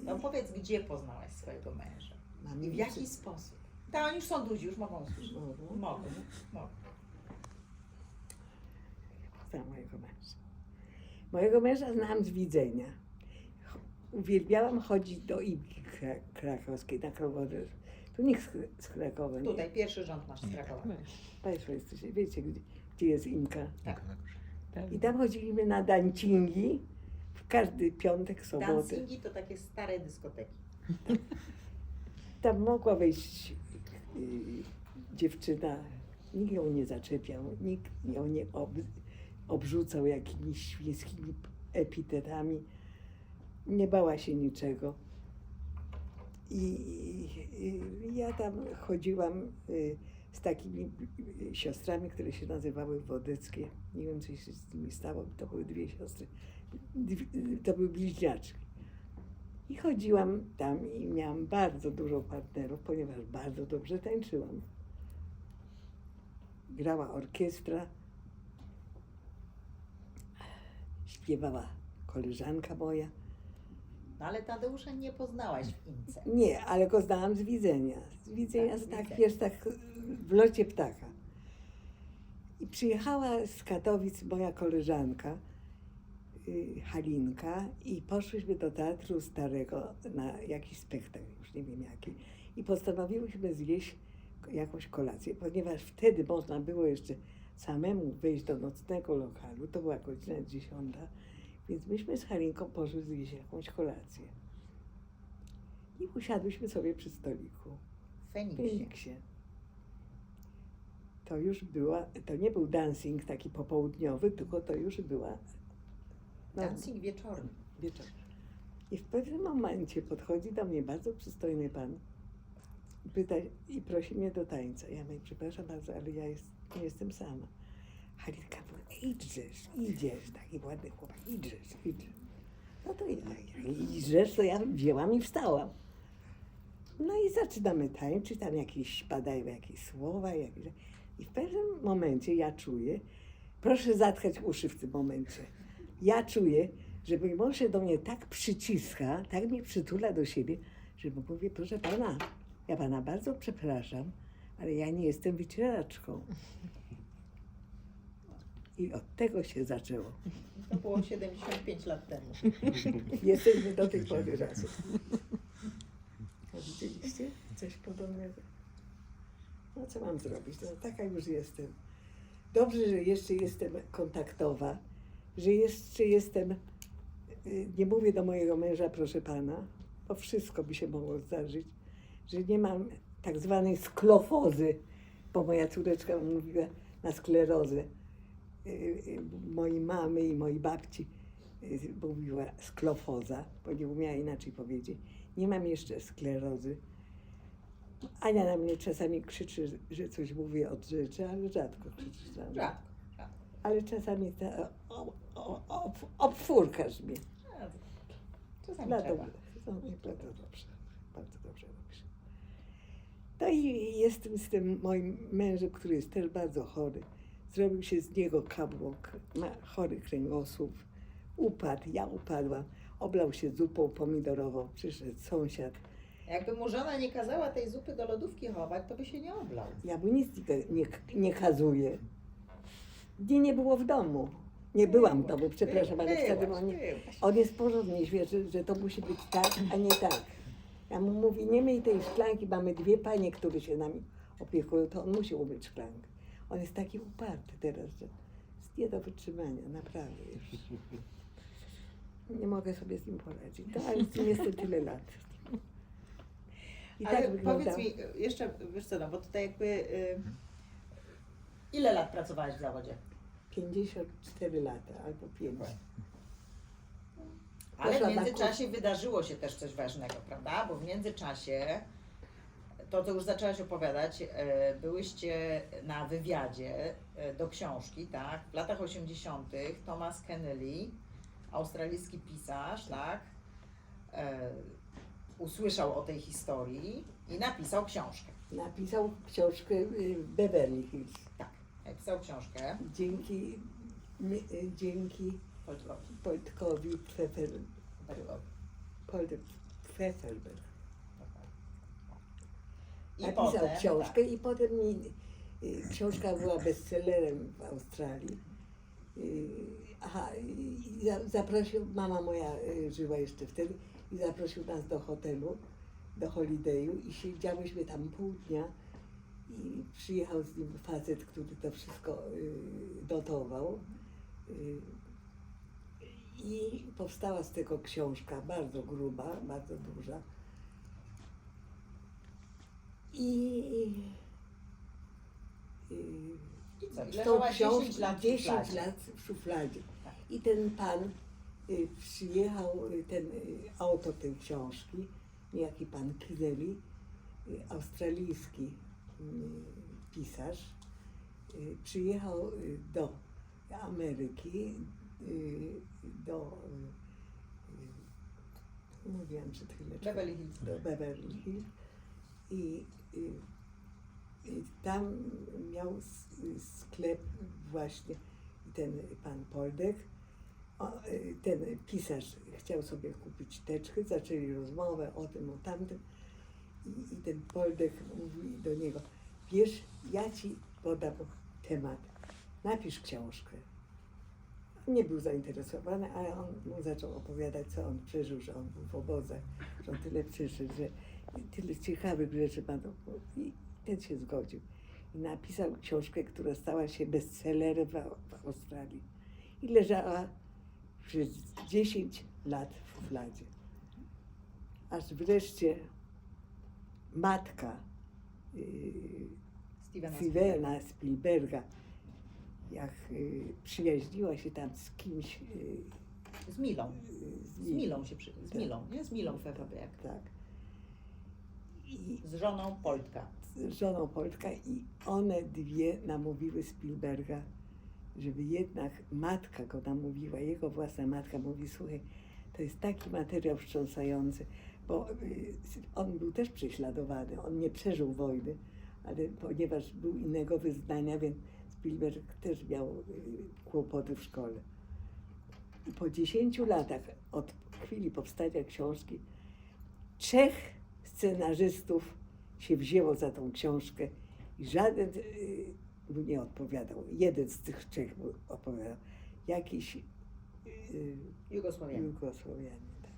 No powiedz, gdzie poznałaś swojego męża? Mam I w jaki sposób? Tak, oni już są duzi, już mogą usłyszeć. Mogą. Poznałam mojego męża. Mojego męża znałam z widzenia. Uwielbiałam chodzić do Imki krakowskiej na Krowodrze. Tu nikt z Krakowa. Nie. Tutaj pierwszy rząd masz z Krakowa. Państwo jesteście, wiecie, gdzie jest Imka. Tak. I tam chodziliśmy na dancingi w każdy piątek, sobotę. Dancingi to takie stare dyskoteki. Tam mogła wejść dziewczyna, nikt ją nie zaczepiał, nikt ją nie obrzucał jakimiś świńskimi epitetami. Nie bała się niczego. I ja tam chodziłam z takimi siostrami, które się nazywały Wodeckie. Nie wiem, co się z nimi stało. To były 2 siostry. To były bliźniaczki. I chodziłam tam i miałam bardzo dużo partnerów, ponieważ bardzo dobrze tańczyłam. Grała orkiestra, śpiewała koleżanka moja. No ale Tadeusza nie poznałaś w Imce. Nie, ale go znałam z widzenia. Z widzenia, wiesz, tak w locie ptaka. I przyjechała z Katowic moja koleżanka, Halinka, i poszłyśmy do Teatru Starego na jakiś spektakl, już nie wiem jaki. I postanowiłyśmy zjeść jakąś kolację, ponieważ wtedy można było jeszcze samemu wejść do nocnego lokalu, to była godzina 10, więc myśmy z Halinką poszły zjeść jakąś kolację. I usiadłyśmy sobie przy stoliku W w Feniksie. Feniksie. To już była, to nie był dancing taki popołudniowy, tylko to już była Dancing wieczorny. wieczór. I w pewnym momencie podchodzi do mnie bardzo przystojny pan i pyta, i prosi mnie do tańca. Ja mówię, przepraszam bardzo, ale ja nie jestem sama. Halinka mówi, idziesz, taki ładny chłopak, idziesz. No to idziesz, to ja wzięłam i wstałam. No i zaczynamy tańczyć, tam padają jakieś słowa, i w pewnym momencie ja czuję, proszę zatkać uszy w tym momencie, ja czuję, że mój mąż się do mnie tak przyciska, tak mnie przytula do siebie, że mówię, proszę pana, ja pana bardzo przepraszam, ale ja nie jestem wycieraczką. I od tego się zaczęło. To było 75 lat temu. Jesteśmy do tej pory razem. A widzieliście coś podobnego? No co mam zrobić? No taka już jestem. Dobrze, że jeszcze jestem kontaktowa, że jeszcze jestem, nie mówię do mojego męża, proszę pana, bo wszystko by się mogło zdarzyć, że nie mam tak zwanej sklerozy, bo moja córeczka mówiła na sklerozę. Mojej mamy i mojej babci mówiła skleroza, bo nie umiała inaczej powiedzieć. Nie mam jeszcze sklerozy. Ania na mnie czasami krzyczy, że coś mówię od rzeczy, ale rzadko krzyczy na mnie. Rzadko. Ale czasami obfurkasz mnie. Czasami Bardzo trzeba. dobrze. Bardzo dobrze robisz. No i jestem z tym moim mężem, który jest też bardzo chory. Zrobił się z niego kabłok, ma chory kręgosłup, upadł, ja upadłam, oblał się zupą pomidorową, przyszedł sąsiad. Jakby mu żona nie kazała tej zupy do lodówki chować, to by się nie oblał. Ja mu nic nie kazuję. Mnie nie było w domu. Nie byłam w domu, przepraszam, ale wtedy on jest porządnie, wie, że to musi być tak, a nie tak. Ja mu mówię, nie myj tej szklanki, mamy dwie panie, które się nami opiekują, to on musi umyć szklankę. On jest taki uparty teraz, że jest nie do wytrzymania, naprawdę już. Nie mogę sobie z nim poradzić, no, ale z tym jestem tyle lat. I Ale tak wygląda. powiedz mi jeszcze, wiesz co, no bo tutaj jakby... ile lat pracowałaś w zawodzie? 54 lata albo 5. Ale Poszła w na międzyczasie wydarzyło się też coś ważnego, prawda? Bo w międzyczasie, to co już zaczęłaś opowiadać, byłyście na wywiadzie do książki, tak? W latach 80. Thomas Keneally, australijski pisarz, tak? Usłyszał o tej historii i napisał książkę. Napisał książkę Beverly Hills. Tak, napisał książkę. Dzięki Poltkowi Pfefferberg. I Napisał potem, książkę i potem książka była bestsellerem w Australii. Zaprosił, mama moja żyła jeszcze wtedy i zaprosił nas do hotelu, do Holidayu i siedziałyśmy tam pół dnia i przyjechał z nim facet, który to wszystko dotował. I powstała z tego książka bardzo gruba, bardzo duża. I co? I z tą leżała 10 książką lat w 10 szufladzie. lat w szufladzie. Tak. I ten pan przyjechał, ten autor tej książki, niejaki pan Keneally, australijski pisarz, przyjechał do Ameryki, mówiłam przed chwileczką, Beverly Hills. do Beverly Hills i tam miał sklep właśnie ten pan Poldek. Ten pisarz chciał sobie kupić teczkę, zaczęli rozmowę o tym, o tamtym i ten Poldek mówi do niego, wiesz, ja ci podam temat, napisz książkę. On nie był zainteresowany, ale on mu zaczął opowiadać, co on przeżył, że on był w obozach, że on tyle przeszedł, że tyle ciekawych rzeczy ma. I ten się zgodził. i napisał książkę, która stała się bestsellerem w Australii. I leżała przez 10 lat w szufladzie. Aż wreszcie matka Stevena Spielberga, jak przyjaźniła się tam z kimś. Z Milą. Z Milą się z Milą, nie? Z Milą Pfefferberg. Tak. I Z żoną Polka. z żoną Polka i one dwie namówiły Spielberga, żeby jednak matka go namówiła, jego własna matka mówi, słuchaj, to jest taki materiał wstrząsający, bo on był też prześladowany, on nie przeżył wojny, ale ponieważ był innego wyznania, więc Spielberg też miał kłopoty w szkole. I po 10 latach od chwili powstania książki 3 scenarzystów się wzięło za tą książkę i żaden mu nie odpowiadał. Jeden z tych 3 mu odpowiadał. Jakiś Jugosławianin. tak.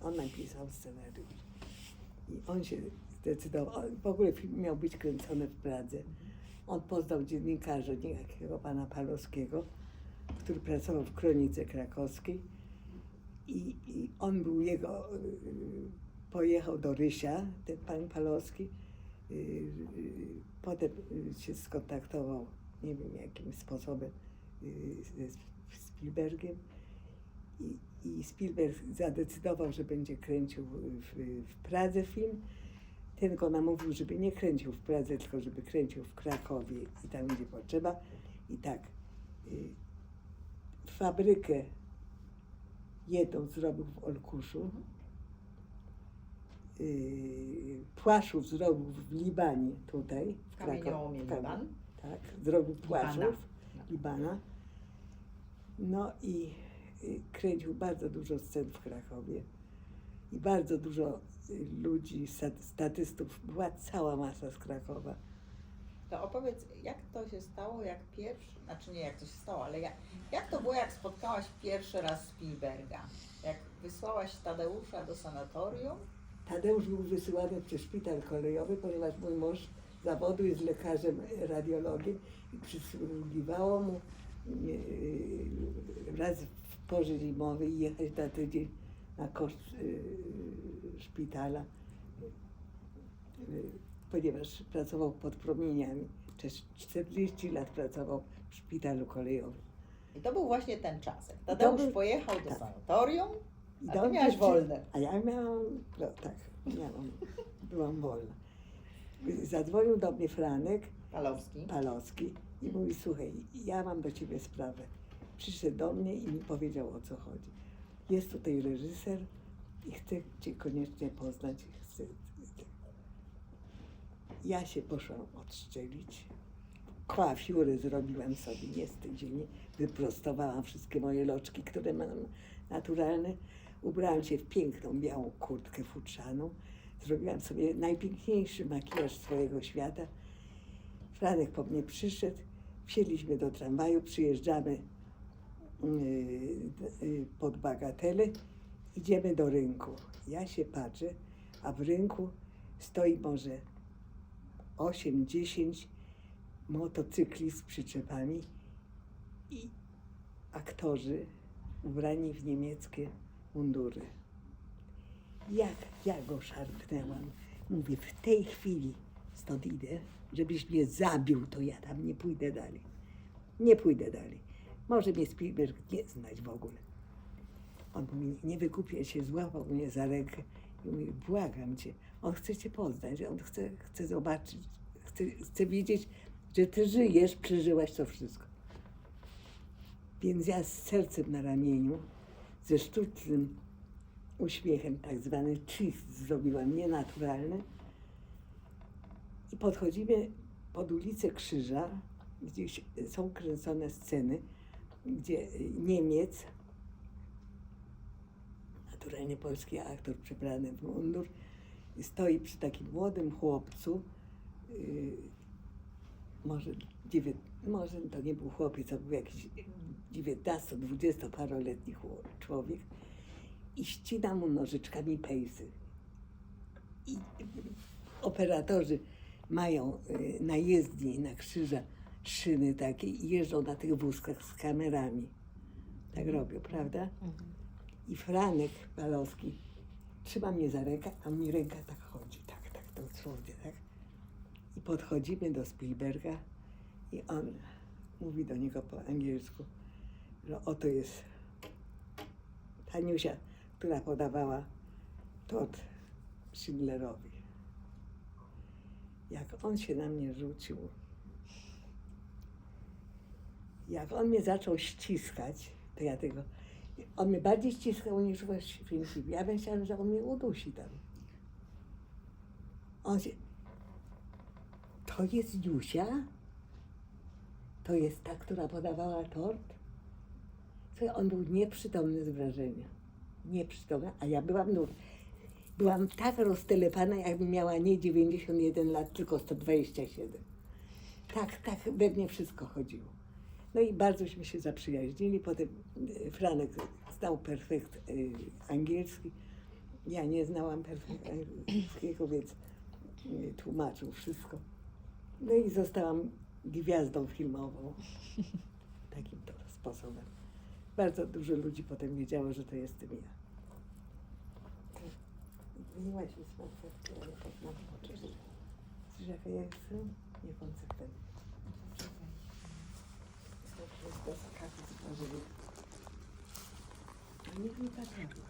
On napisał scenariusz. I on się zdecydował. W ogóle film miał być kręcony w Pradze. On poznał dziennikarza, niejakiego pana Palowskiego, który pracował w Kronice Krakowskiej. I on był jego, pojechał do Rysia, ten pan Palowski. Potem się skontaktował, nie wiem jakim sposobem, ze Spielbergiem. I Spielberg zadecydował, że będzie kręcił w Pradze film. Ten go namówił, żeby nie kręcił w Pradze, tylko żeby kręcił w Krakowie i tam, gdzie potrzeba. I tak, fabrykę jedną zrobił w Olkuszu, Płaszów zrobił w Libanie, tutaj, w Kamieniołomie Liban. Tak, zrobił Płaszów, Libana. Libana. No i kręcił bardzo dużo scen w Krakowie. I bardzo dużo ludzi, statystów, była cała masa z Krakowa. To opowiedz, jak to się stało, jak pierwszy, znaczy nie jak to się stało, ale jak to było, jak spotkałaś pierwszy raz Spielberga? Jak wysłałaś Tadeusza do sanatorium? Tadeusz był wysyłany przez szpital kolejowy, ponieważ mój mąż z zawodu jest lekarzem, radiologiem i przysługiwało mu raz w porze zimowej jechać na tydzień na koszt szpitala, ponieważ pracował pod promieniami. Przez 40 lat pracował w szpitalu kolejowym. I to był właśnie ten czas. Jak Tadeusz pojechał do tak. sanatorium, I a ty do mnie miałaś wolne. A ja miałam, no tak, byłam wolna. Zadzwonił do mnie Franek Palowski i mówi, słuchaj, ja mam do ciebie sprawę. Przyszedł do mnie i mi powiedział, o co chodzi. Jest tutaj reżyser i chce cię koniecznie poznać. Ja się poszłam odszczelić. Coiffurę zrobiłam sobie niestydzienie. Wyprostowałam wszystkie moje loczki, które mam naturalne. Ubrałam się w piękną, białą kurtkę futrzaną. Zrobiłam sobie najpiękniejszy makijaż swojego świata. Franek po mnie przyszedł, wsiedliśmy do tramwaju, przyjeżdżamy pod Bagatelę, idziemy do rynku. Ja się patrzę, a w rynku stoi może 8-10 motocykli z przyczepami i aktorzy ubrani w niemieckie mundury. Jak ja go szarpnęłam. Mówię, w tej chwili stąd idę, żebyś mnie zabił, to ja tam nie pójdę dalej. Nie pójdę dalej. Może mnie Spielberg nie znać w ogóle. On mówi, nie wykupię się, złapał mnie za rękę i mówi, błagam cię, on chce cię poznać, on chce zobaczyć, chce wiedzieć, że ty żyjesz, przeżyłaś to wszystko. Więc ja z sercem na ramieniu, ze sztucznym uśmiechem, tak zwany twist zrobiłam, nienaturalny. I podchodzimy pod ulicę Krzyża, gdzie są kręcone sceny, gdzie Niemiec, naturalnie polski aktor przebrany w mundur, stoi przy takim młodym chłopcu, może to nie był chłopiec, to był jakiś 19-20-paroletni człowiek i ścina mu nożyczkami pejsy. I operatorzy mają na jezdni, na krzyża szyny takie i jeżdżą na tych wózkach z kamerami. Tak robią, prawda? I Franek Balowski trzyma mnie za rękę, a mi ręka tak chodzi, tak, dosłownie, tak. I podchodzimy do Spielberga i on mówi do niego po angielsku, że oto jest Haniusia, która podawała tort Schindlerowi. Jak on się na mnie rzucił, jak on mnie zaczął ściskać, to ja tego... On mnie bardziej ściskał niż właściwie. Ja myślałam, że on mnie udusi tam. On się... To jest Jusia? To jest ta, która podawała tort? Słuchaj, on był nieprzytomny z wrażenia. Nieprzytomny, a ja byłam tak roztelepana, jakbym miała nie 91 lat, tylko 127. Tak, we mnie wszystko chodziło. No i bardzośmy się zaprzyjaźnili. Potem Franek znał perfekt angielski. Ja nie znałam perfekt angielskiego, więc tłumaczył wszystko. No i zostałam gwiazdą filmową. Takim to sposobem. Bardzo dużo ludzi potem wiedziało, że to jestem ja. Zmieniłaś mi smartfetkę, ale poznam oczywiście. Widzisz, jaka ja jestem? Niekonsekwentna. Nikt mi tak robił.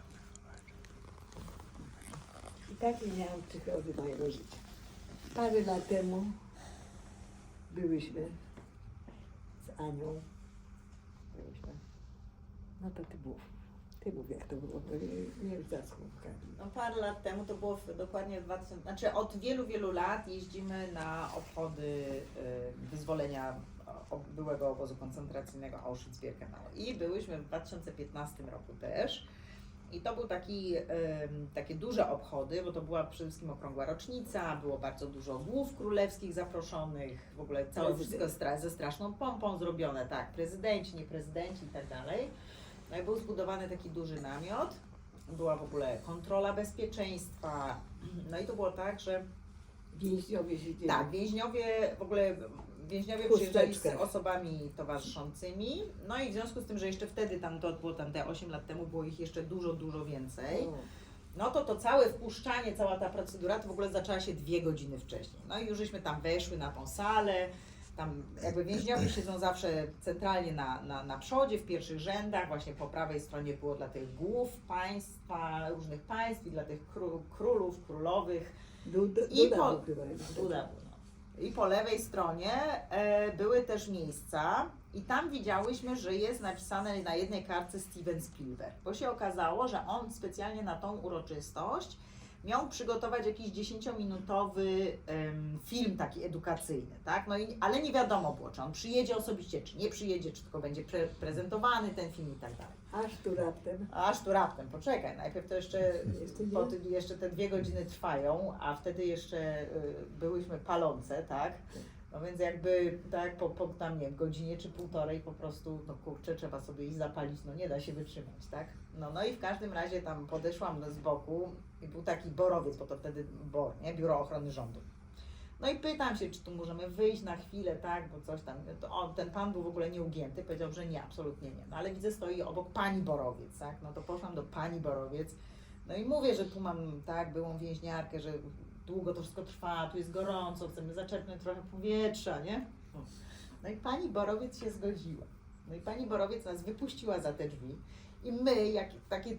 I takie miałam przygody mojego życia. Parę lat temu byłyśmy z Anią. No to ty mów jak to było, bo nie wiem za słówkami. No parę lat temu, to było dokładnie w 2000, znaczy od wielu lat jeździmy na obchody wyzwolenia byłego obozu koncentracyjnego Auschwitz-Birkenau. I byłyśmy w 2015 roku też. I to był takie duże obchody, bo to była przede wszystkim okrągła rocznica, było bardzo dużo głów królewskich zaproszonych, w ogóle całe wszystko ze straszną pompą zrobione, tak, prezydenci, nie prezydenci i tak dalej. No i był zbudowany taki duży namiot, była w ogóle kontrola bezpieczeństwa, no i to było tak, że Więźniowie siedzieli. tak, więźniowie przyjeżdżali z osobami towarzyszącymi, no i w związku z tym, że jeszcze wtedy, to było te 8 lat temu, było ich jeszcze dużo więcej, no to całe wpuszczanie, cała ta procedura to w ogóle zaczęła się 2 godziny wcześniej. No i już żeśmy tam weszły na tą salę, tam jakby więźniowie siedzą zawsze centralnie na przodzie, w pierwszych rzędach, właśnie po prawej stronie było dla tych głów różnych państw i dla tych królów, królowych. Duda. I po lewej stronie były też miejsca i tam widziałyśmy, że jest napisane na jednej kartce Steven Spielberg, bo się okazało, że on specjalnie na tą uroczystość miał przygotować jakiś 10-minutowy film taki edukacyjny, tak? No ale nie wiadomo było, czy on przyjedzie osobiście, czy nie przyjedzie, czy tylko będzie prezentowany ten film i tak dalej. Aż tu raptem, poczekaj, najpierw to jeszcze te 2 godziny trwają, a wtedy jeszcze byłyśmy palące, tak? No więc jakby tak po tam nie wiem, godzinie czy półtorej po prostu, no kurczę, trzeba sobie iść zapalić, no nie da się wytrzymać, tak? No i w każdym razie tam podeszłam z boku i był taki borowiec, bo to wtedy BOR, nie? Biuro Ochrony Rządu. No i pytam się, czy tu możemy wyjść na chwilę, tak, bo coś tam, ten pan był w ogóle nieugięty, powiedział, że nie, absolutnie nie. No ale widzę, stoi obok pani Borowiec, tak? No to poszłam do pani Borowiec, no i mówię, że tu mam, tak, byłą więźniarkę, że długo to wszystko trwa, tu jest gorąco, chcemy zaczerpnąć trochę powietrza, nie? No i pani Borowiec się zgodziła. No i pani Borowiec nas wypuściła za te drzwi i my, jak takie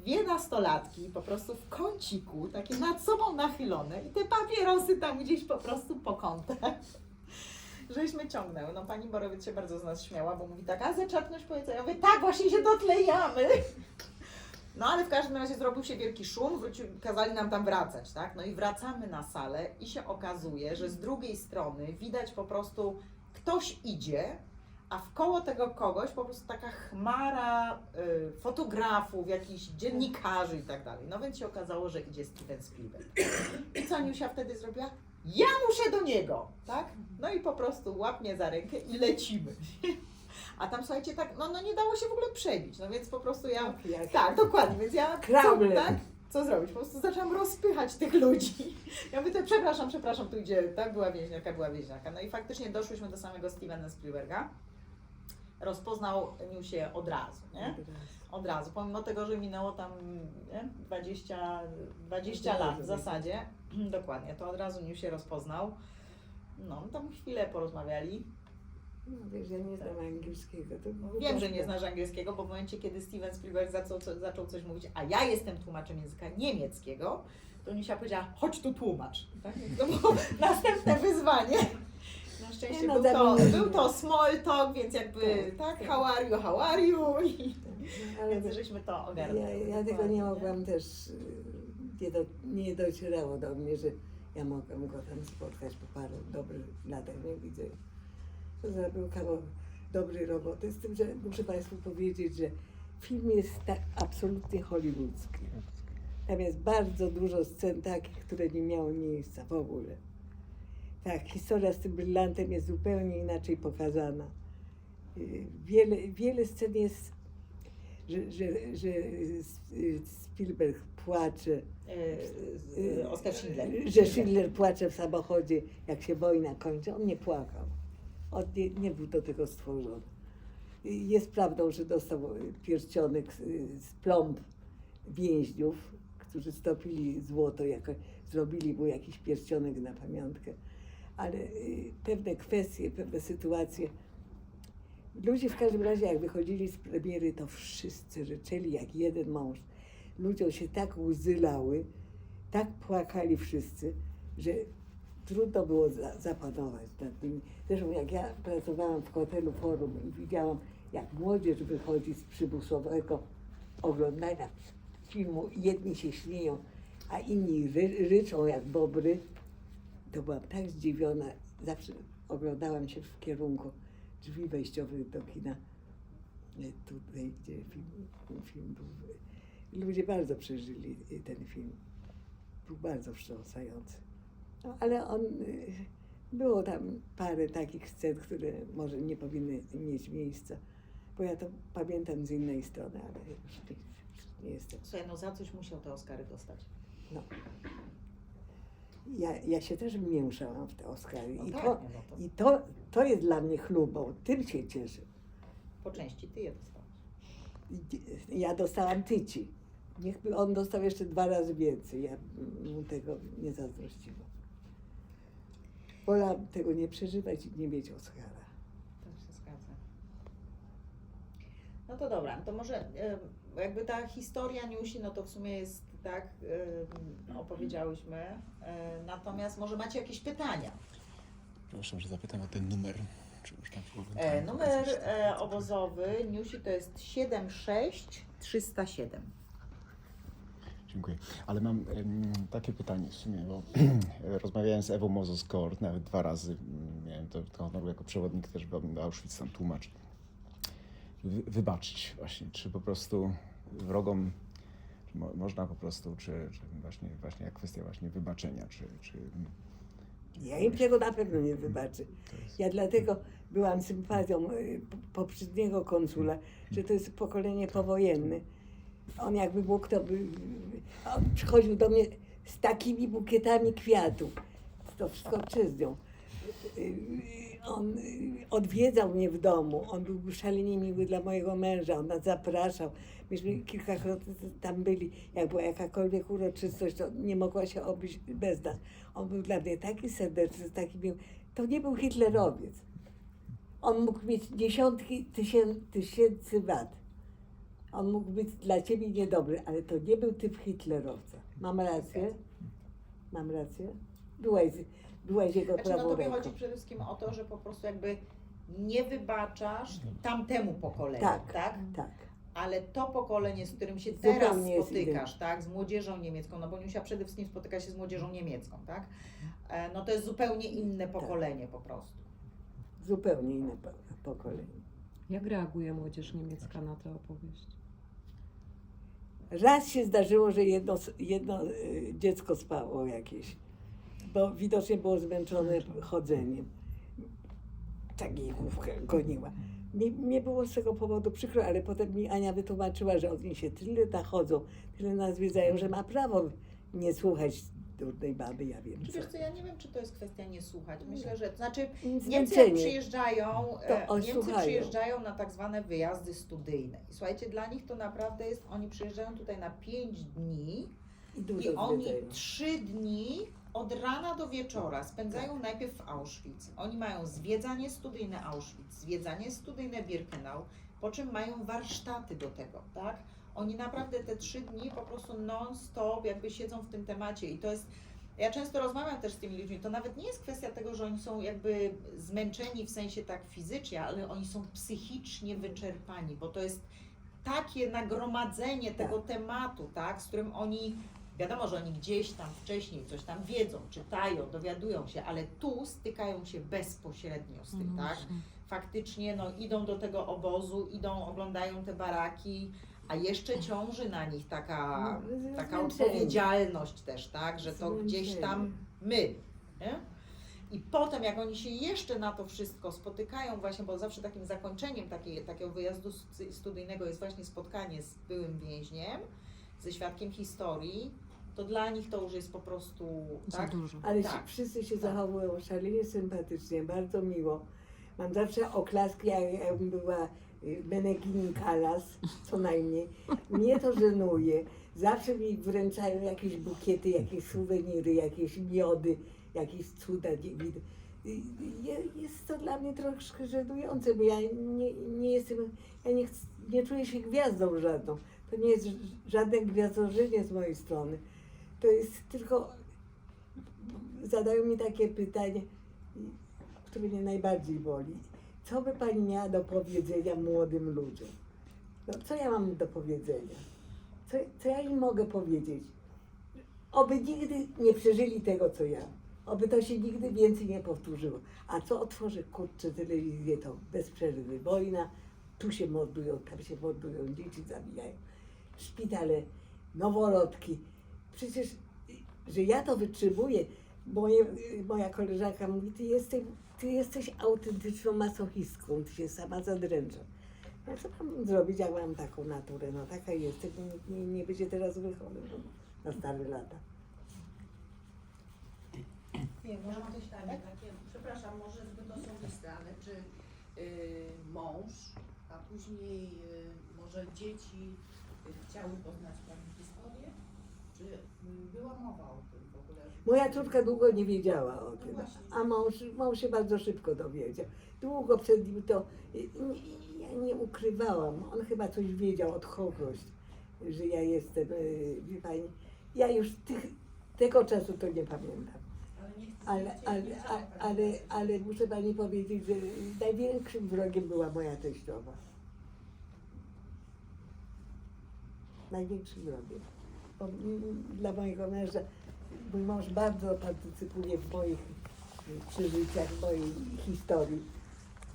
2 nastolatki, po prostu w kąciku, takie nad sobą nachylone i te papierosy tam gdzieś po prostu po kątach, żeśmy ciągnęły. No pani Borowiec się bardzo z nas śmiała, bo mówi tak, a zaczerpnąć powietrza? Ja mówię, tak, właśnie się dotlejamy. No ale w każdym razie zrobił się wielki szum, kazali nam tam wracać, tak? No i wracamy na salę i się okazuje, że z drugiej strony widać po prostu ktoś idzie, a wkoło tego kogoś po prostu taka chmara fotografów, jakichś dziennikarzy i tak dalej. No więc się okazało, że idzie Steven Spielberg. I co Aniusia wtedy zrobiła? Ja muszę do niego, tak? No i po prostu łap mnie za rękę i lecimy. A tam słuchajcie, tak, no nie dało się w ogóle przebić, no więc po prostu ja, tak, dokładnie, więc ja, Kraulem. tak, co zrobić? Po prostu zaczęłam rozpychać tych ludzi. Ja mówię, to przepraszam, tu idzie, tak, była więźniarka. No i faktycznie doszłyśmy do samego Stevena Spielberga. Rozpoznał Niusię od razu, nie? Od razu, pomimo tego, że minęło tam nie? 20 lat w zasadzie, dokładnie, to od razu Niusię rozpoznał. No, tam chwilę porozmawiali. No wiesz, ja nie znam angielskiego. To było Wiem, że proste. nie znasz angielskiego, bo w momencie, kiedy Steven Spielberg zaczął coś mówić, a ja jestem tłumaczem języka niemieckiego, to Nisia powiedziała, chodź tu tłumacz. Tak? Więc to było następne wyzwanie. Na szczęście Nie, no, był to small talk, więc jakby tak, how are you? I, Ale więc żeśmy to ogarnęli. ja tego nie mogłam też, nie docierało do mnie, że ja mogłam go tam spotkać po paru dobrych latach, nie widzę. To zrobił kawał dobrej roboty, z tym, że muszę Państwu powiedzieć, że film jest tak absolutnie hollywoodzki. Tam jest bardzo dużo scen takich, które nie miały miejsca w ogóle. Tak, historia z tym brylantem jest zupełnie inaczej pokazana. Wiele scen jest, że Spielberg płacze, Oskar Schindler. że Schindler płacze w samochodzie, jak się wojna kończy. On nie płakał. On nie był do tego stworzony. Jest prawdą, że dostał pierścionek z plomb więźniów, którzy stopili złoto, zrobili mu jakiś pierścionek na pamiątkę. Ale pewne kwestie, pewne sytuacje. Ludzie w każdym razie, jak wychodzili z premiery, to wszyscy ryczeli jak jeden mąż. Ludziom się tak łzy lały, tak płakali wszyscy, że trudno było zapanować nad nimi. Zresztą jak ja pracowałam w hotelu Forum i widziałam, jak młodzież wychodzi z przymusowego oglądania filmu, jedni się śmieją, a inni ryczą jak bobry, to byłam tak zdziwiona. Zawsze oglądałam się w kierunku drzwi wejściowych do kina, tutaj, gdzie film był. Ludzie bardzo przeżyli ten film. Był bardzo wstrząsający. No, ale było tam parę takich scen, które może nie powinny mieć miejsca, bo ja to pamiętam z innej strony, ale już nie jestem. Słuchaj, no za coś musiał te Oscary dostać. No. Ja się też mięszałam w te Oscary No i, tak, to, no to- i to jest dla mnie chlubą, tym się cieszę. Po części ty je dostałeś. Ja dostałam tyci. Niechby on dostał jeszcze 2 razy więcej, ja mu tego nie zazdrościłam. Wolałam tego nie przeżywać i nie mieć Oscara. Tak się zgadza. No to dobra, to może jakby ta historia Niusi, no to w sumie jest tak, opowiedziałyśmy. Natomiast może macie jakieś pytania? Proszę, że zapytam o ten numer. Czy można było Numer obozowy Niusi to jest 76307. Dziękuję. Ale mam takie pytanie w sumie, bo rozmawiałem z Ewą Mozos-Kort nawet 2 razy. Miałem to honor jako przewodnik też do Auschwitz, tam tłumacz. Wybaczyć właśnie, czy po prostu wrogom można po prostu, czy właśnie jak kwestia właśnie wybaczenia, czy Ja im tego na pewno nie wybaczę. Ja dlatego byłam sympatią poprzedniego konsula, że to jest pokolenie powojenne. On jakby mógł, to by... On przychodził do mnie z takimi bukietami kwiatów. To wszystko przez nią. On odwiedzał mnie w domu. On był szalenie miły dla mojego męża. On nas zapraszał. Myśmy kilkakrotnie tam byli. Jak była jakakolwiek uroczystość, to nie mogła się obejść bez nas. On był dla mnie taki serdeczny, taki miły. To nie był hitlerowiec. On mógł mieć dziesiątki tysięcy wad. On mógł być dla ciebie niedobry, ale to nie był typ hitlerowca. Mam rację? Mam rację? Byłaś jego Znaczy, no prawą tobie ręką. chodzi przede wszystkim o to, że po prostu jakby nie wybaczasz tamtemu pokoleniu, Tak, tak? tak. Ale to pokolenie, z którym się Zupełnie teraz jest spotykasz, inne. tak, z młodzieżą niemiecką, no bo Niusia przede wszystkim spotyka się z młodzieżą niemiecką, tak? No to jest zupełnie inne pokolenie po prostu. Zupełnie inne pokolenie. Jak reaguje młodzież niemiecka na tę opowieść? Raz się zdarzyło, że jedno dziecko spało jakieś, bo widocznie było zmęczone chodzeniem. Tak jej główkę goniła. mnie było z tego powodu przykro, ale potem mi Ania wytłumaczyła, że oni się tyle nachodzą, tyle nas zwiedzają, że ma prawo nie słuchać durnej baby, ja wiem Czy co. wiesz co, ja nie wiem, czy to jest kwestia nie słuchać. Myślę, że to znaczy Niemcy Zmęczenie. Niemcy słuchają. przyjeżdżają na tak zwane wyjazdy studyjne. I słuchajcie, dla nich to naprawdę jest, oni przyjeżdżają tutaj na 5 dni I dużo i oni zwiedzają. 3 dni od rana do wieczora spędzają najpierw w Auschwitz. Oni mają zwiedzanie studyjne Auschwitz, zwiedzanie studyjne Birkenau, po czym mają warsztaty do tego, tak? Oni naprawdę te 3 dni po prostu non-stop jakby siedzą w tym temacie i to jest, ja często rozmawiam też z tymi ludźmi, to nawet nie jest kwestia tego, że oni są jakby zmęczeni w sensie tak fizycznie, ale oni są psychicznie wyczerpani, bo to jest takie nagromadzenie tego tematu, tak, z którym oni, wiadomo, że oni gdzieś tam wcześniej coś tam wiedzą, czytają, dowiadują się, ale tu stykają się bezpośrednio z tym, tak? Faktycznie no, idą do tego obozu, oglądają te baraki, a jeszcze ciąży na nich taka odpowiedzialność też, tak, że to gdzieś tam my, nie? I potem jak oni się jeszcze na to wszystko spotykają właśnie, bo zawsze takim zakończeniem takiego wyjazdu studyjnego jest właśnie spotkanie z byłym więźniem, ze świadkiem historii, to dla nich to już jest po prostu, Za tak? dużo. Ale Tak. wszyscy się zachowują szalenie sympatycznie, bardzo miło. Mam zawsze oklaski, jakbym była Benegini Kalas, co najmniej. Mnie to żenuje. Zawsze mi wręczają jakieś bukiety, jakieś suweniry, jakieś miody, jakieś cuda. Jest to dla mnie troszkę żenujące, bo ja nie jestem, nie czuję się gwiazdą żadną. To nie jest żadne gwiazdorzenie z mojej strony. To jest tylko, zadają mi takie pytanie, które mnie najbardziej boli. Co by pani miała do powiedzenia młodym ludziom? No, co ja mam do powiedzenia? Co ja im mogę powiedzieć? Oby nigdy nie przeżyli tego, co ja. Oby to się nigdy więcej nie powtórzyło. A co otworzy, kurczę, telewizję, to bez przerwy wojna, tu się mordują, tam się mordują, dzieci zabijają. Szpitale, noworodki. Przecież, że ja to wytrzymuję, moja koleżanka mówi, ty jesteś autentyczną masochistką, ty się sama zadręczasz. No co mam zrobić, jak mam taką naturę? No taka jestem, nie będzie teraz wychodził na stare lata. Nie, może Ja mam ktoś pytanie takie, przepraszam, może zbyt osobiste, ale czy mąż, a później może dzieci chciały poznać Pani historię? Czy była mowa o tym w ogóle? Moja córka długo nie wiedziała o No tym, właśnie. a mąż się bardzo szybko dowiedział. Długo przed nim to ja nie ukrywałam. On chyba coś wiedział od kogoś, że ja jestem, wie pani, ja już tego czasu to nie pamiętam. Ale nie chcę Ale muszę pani powiedzieć, że największym wrogiem była moja teściowa. Największym wrogiem. Bo dla mojego męża, mój mąż bardzo partycypuje w moich przeżyciach, w mojej historii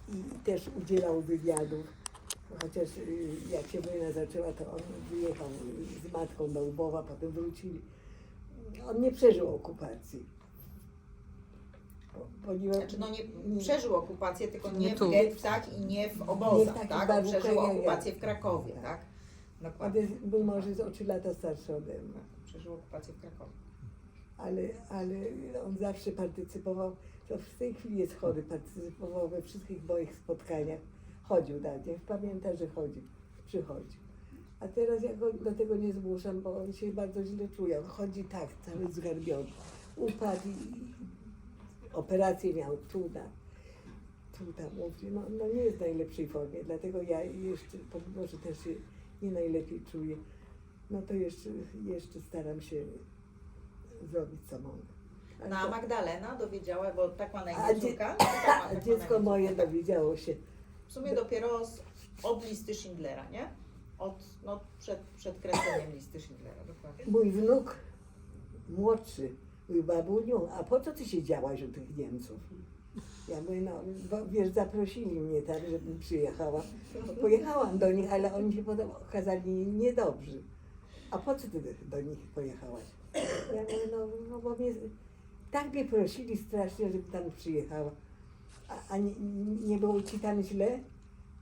i też udzielał wywiadów. Chociaż jak się wojna zaczęła, to on wyjechał z matką do Lwowa, potem wrócili. On nie przeżył okupacji. Ponieważ Znaczy, no nie przeżył okupację, tylko nie Nie w tu. gettach i nie w Nie w obozach, takich tak? On warunkach przeżył jak ja. okupację w Krakowie, tak? Dokładnie. mój mąż jest o 3 lata starszy ode mnie. Przeżył okupację w Krakowie. Ale on zawsze partycypował, to w tej chwili jest chory, partycypował we wszystkich moich spotkaniach. Chodził na nie, pamięta, że przychodzi. A teraz ja go do tego nie zmuszam, bo on się bardzo źle czuje. On chodzi tak, cały zgarbiony. Upadł i operację miał tu tam mówi, no nie jest w najlepszej formie, dlatego ja jeszcze, pomimo że też się nie najlepiej czuję, no to jeszcze staram się zrobić co mogę. Ale No a to- Magdalena dowiedziała, bo tak ma na A imię dzie- córka? a dziecko moje dowiedziało się. W sumie dopiero od listy Schindlera, nie? Przed kresleniem listy Schindlera, dokładnie. Mój wnuk młodszy mówi, babuniu, a po co ty siedziałaś u tych Niemców? Ja mówię, no bo, wiesz, zaprosili mnie tam, żebym przyjechała. Pojechałam do nich, ale oni się potem okazali niedobrzy. A po co ty do nich pojechałaś? Ja mówię, no bo tak mnie prosili strasznie, żebym tam przyjechała. A nie było ci tam źle?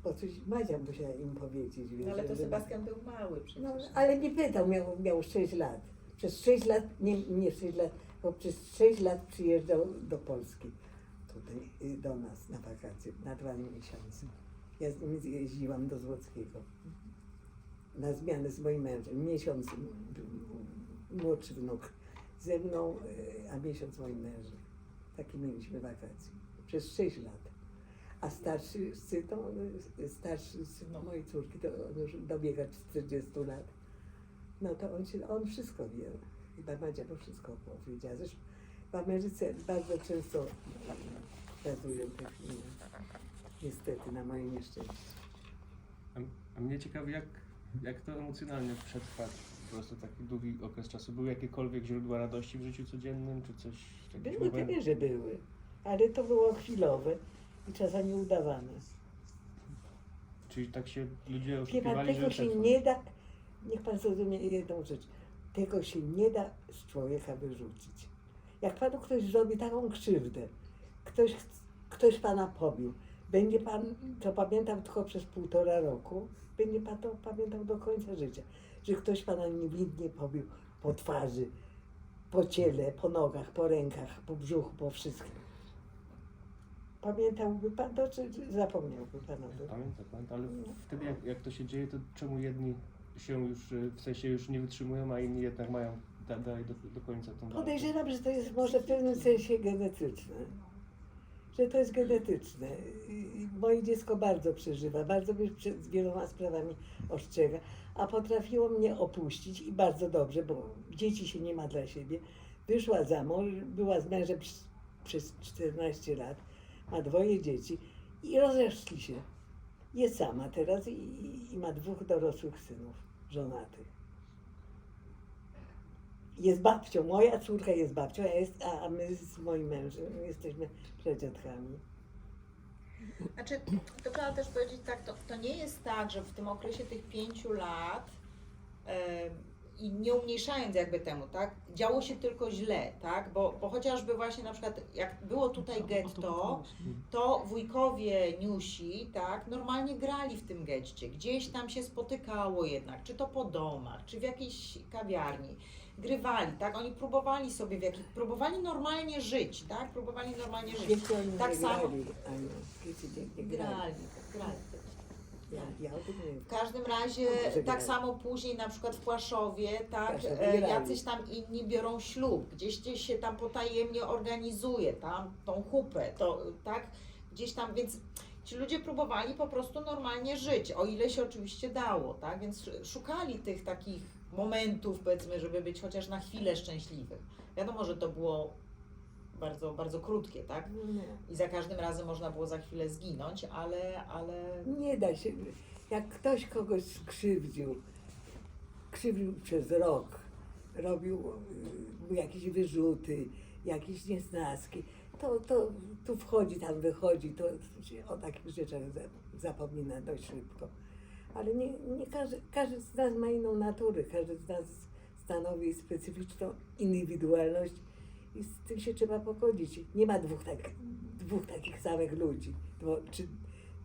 bo coś Madzia musiała im powiedzieć. Wiesz, No ale to że- Sebastian był mały przecież. No, ale nie pytał, miał 6 lat. Przez 6 lat, nie 6 lat, bo przez 6 lat przyjeżdżał do Polski, tutaj do nas na wakacje, na 2 miesiące. Ja z nim jeździłam do Złockiego na zmianę z moim mężem. Miesiąc młodszy wnuk ze mną, a miesiąc moim mężem. Takie mieliśmy wakacje. Przez 6 lat. A starszy syn mojej córki, to on już dobiega 40 lat. No to on wszystko wie. Chyba Madzia to wszystko powiedziała. Zresztą w Ameryce bardzo często pokazują te filmy. Niestety, na moje nieszczęście. A mnie ciekawi, jak to emocjonalnie przetrwać po prostu taki długi okres czasu. Były jakiekolwiek źródła radości w życiu codziennym, czy coś takiego? Były, pewnie, że były. Ale to było chwilowe i czasami udawane. Czyli tak się ludzie Wie pan, oszukiwali, tego się nie da, niech pan zrozumie jedną rzecz, tego się nie da z człowieka wyrzucić. Jak panu ktoś zrobi taką krzywdę, ktoś pana pobił, będzie pan to pamiętał tylko przez 1,5 roku, będzie pan to pamiętał do końca życia, że ktoś pana niewinnie pobił po twarzy, po ciele, po nogach, po rękach, po brzuchu, po wszystkim. Pamiętałby pan to, czy zapomniałby pan o tym? Pamiętam, ale wtedy jak to się dzieje, to czemu jedni się już, w sensie już nie wytrzymują, a inni jednak mają dalej do końca tą walkę? Podejrzewam, że to jest może w pewnym sensie genetyczne. Że to jest genetyczne. I moje dziecko bardzo przeżywa, bardzo mnie przed wieloma sprawami ostrzega, a potrafiło mnie opuścić i bardzo dobrze, bo dzieci się nie ma dla siebie. Wyszła za mąż, była z mężem przez 14 lat, ma 2 dzieci i rozeszli się. Jest sama teraz i ma 2 dorosłych synów, żonatych. Jest babcią, moja córka jest babcią, a my z moim mężem jesteśmy pradziadkami. Znaczy, to trzeba też powiedzieć tak, to nie jest tak, że w tym okresie tych 5 lat i nie umniejszając jakby temu, tak, działo się tylko źle, tak, bo chociażby właśnie na przykład jak było tutaj getto, to wujkowie Niusi, tak, normalnie grali w tym getcie, gdzieś tam się spotykało jednak, czy to po domach, czy w jakiejś kawiarni. Grywali, tak? Oni próbowali sobie próbowali normalnie żyć, tak? Próbowali normalnie żyć. Dzieci oni Tak nie samo- grali, Aniu. Dzieci nie grali. Grali. Ja o tym nie wiem. W każdym razie Że tak grali. samo później na przykład w Płaszowie, tak, Płaszowie grali. jacyś tam inni biorą ślub, gdzieś się tam potajemnie organizuje, tam tą chupę, to tak, gdzieś tam, więc ci ludzie próbowali po prostu normalnie żyć, o ile się oczywiście dało, tak, więc szukali tych takich momentów, powiedzmy, żeby być chociaż na chwilę szczęśliwym. Wiadomo, że to było bardzo, bardzo krótkie, tak, i za każdym razem można było za chwilę zginąć, ale Nie da się. Jak ktoś kogoś skrzywdził przez rok, robił mu jakieś wyrzuty, jakieś niesnaski, to tu wchodzi, tam wychodzi, to się o takich rzeczach zapomina dość szybko. Ale nie każdy z nas ma inną naturę, każdy z nas stanowi specyficzną indywidualność i z tym się trzeba pogodzić. Nie ma dwóch takich samych ludzi, czy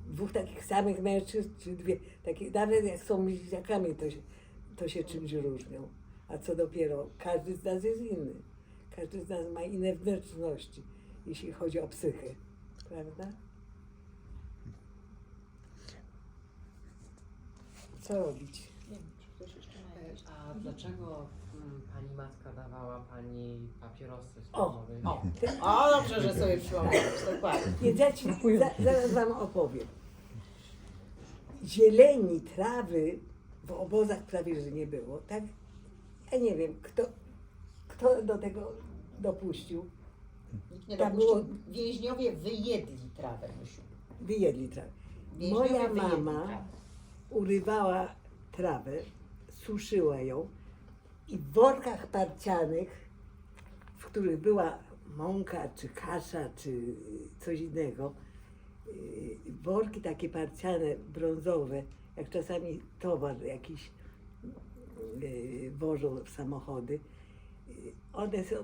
2 takich samych mężczyzn, czy 2 takie, nawet jak są bliźniakami, to się czymś różnią. A co dopiero, każdy z nas jest inny. Każdy z nas ma inne wnętrzności, jeśli chodzi o psychę, prawda? Co robić? nie wiem, czy ktoś jeszcze ma jakieś... A dlaczego pani matka dawała pani papierosy z O, filmowej? O, dobrze, że sobie przypomniałeś, dokładnie. Więc ja ci zaraz wam opowiem. Zieleni, trawy w obozach prawie że nie było, tak? Ja nie wiem, kto do tego dopuścił. Nikt nie Tam dopuścił. było- Więźniowie wyjedli trawę, Mysiu. Wyjedli trawę. Więźniowie Moja wyjedli mama trawę. urywała trawę, suszyła ją i w workach parcianych, w których była mąka, czy kasza, czy coś innego, worki takie parciane, brązowe, jak czasami towar jakiś wożą w samochody,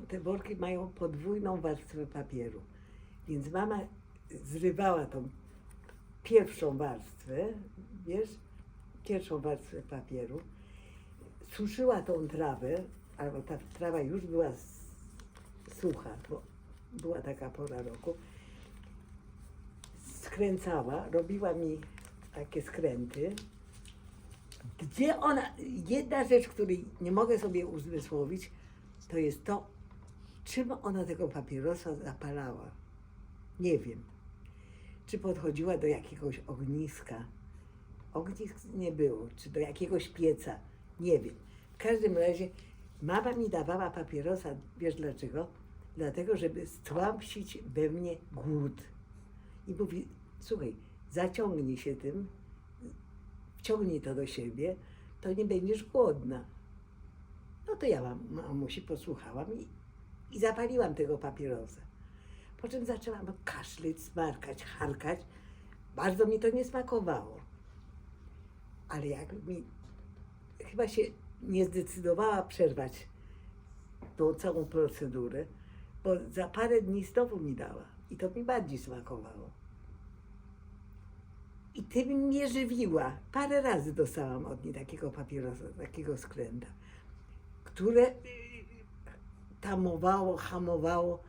te worki mają podwójną warstwę papieru. Więc mama zrywała tą pierwszą warstwę, wiesz, pierwszą warstwę papieru, suszyła tą trawę, albo ta trawa już była sucha, bo była taka pora roku, skręcała, robiła mi takie skręty, gdzie ona, jedna rzecz, której nie mogę sobie uzmysłowić, to jest to, czym ona tego papierosa zapalała. Nie wiem. Czy podchodziła do jakiegoś ogniska? Ognisk nie było. Czy do jakiegoś pieca? Nie wiem. W każdym razie mama mi dawała papierosa, wiesz dlaczego? Dlatego, żeby stłamsić we mnie głód. I mówi, słuchaj, zaciągnij się tym, wciągnij to do siebie, to nie będziesz głodna. No to ja mamusi posłuchałam i zapaliłam tego papierosa. Po czym zaczęłam kaszleć, smarkać, charkać. Bardzo mi to nie smakowało. Ale jak mi chyba się nie zdecydowała przerwać tą całą procedurę, bo za parę dni znowu mi dała i to mi bardziej smakowało. I tym mnie żywiła. Parę razy dostałam od niej takiego papierosa, takiego skręta, które tamowało, hamowało,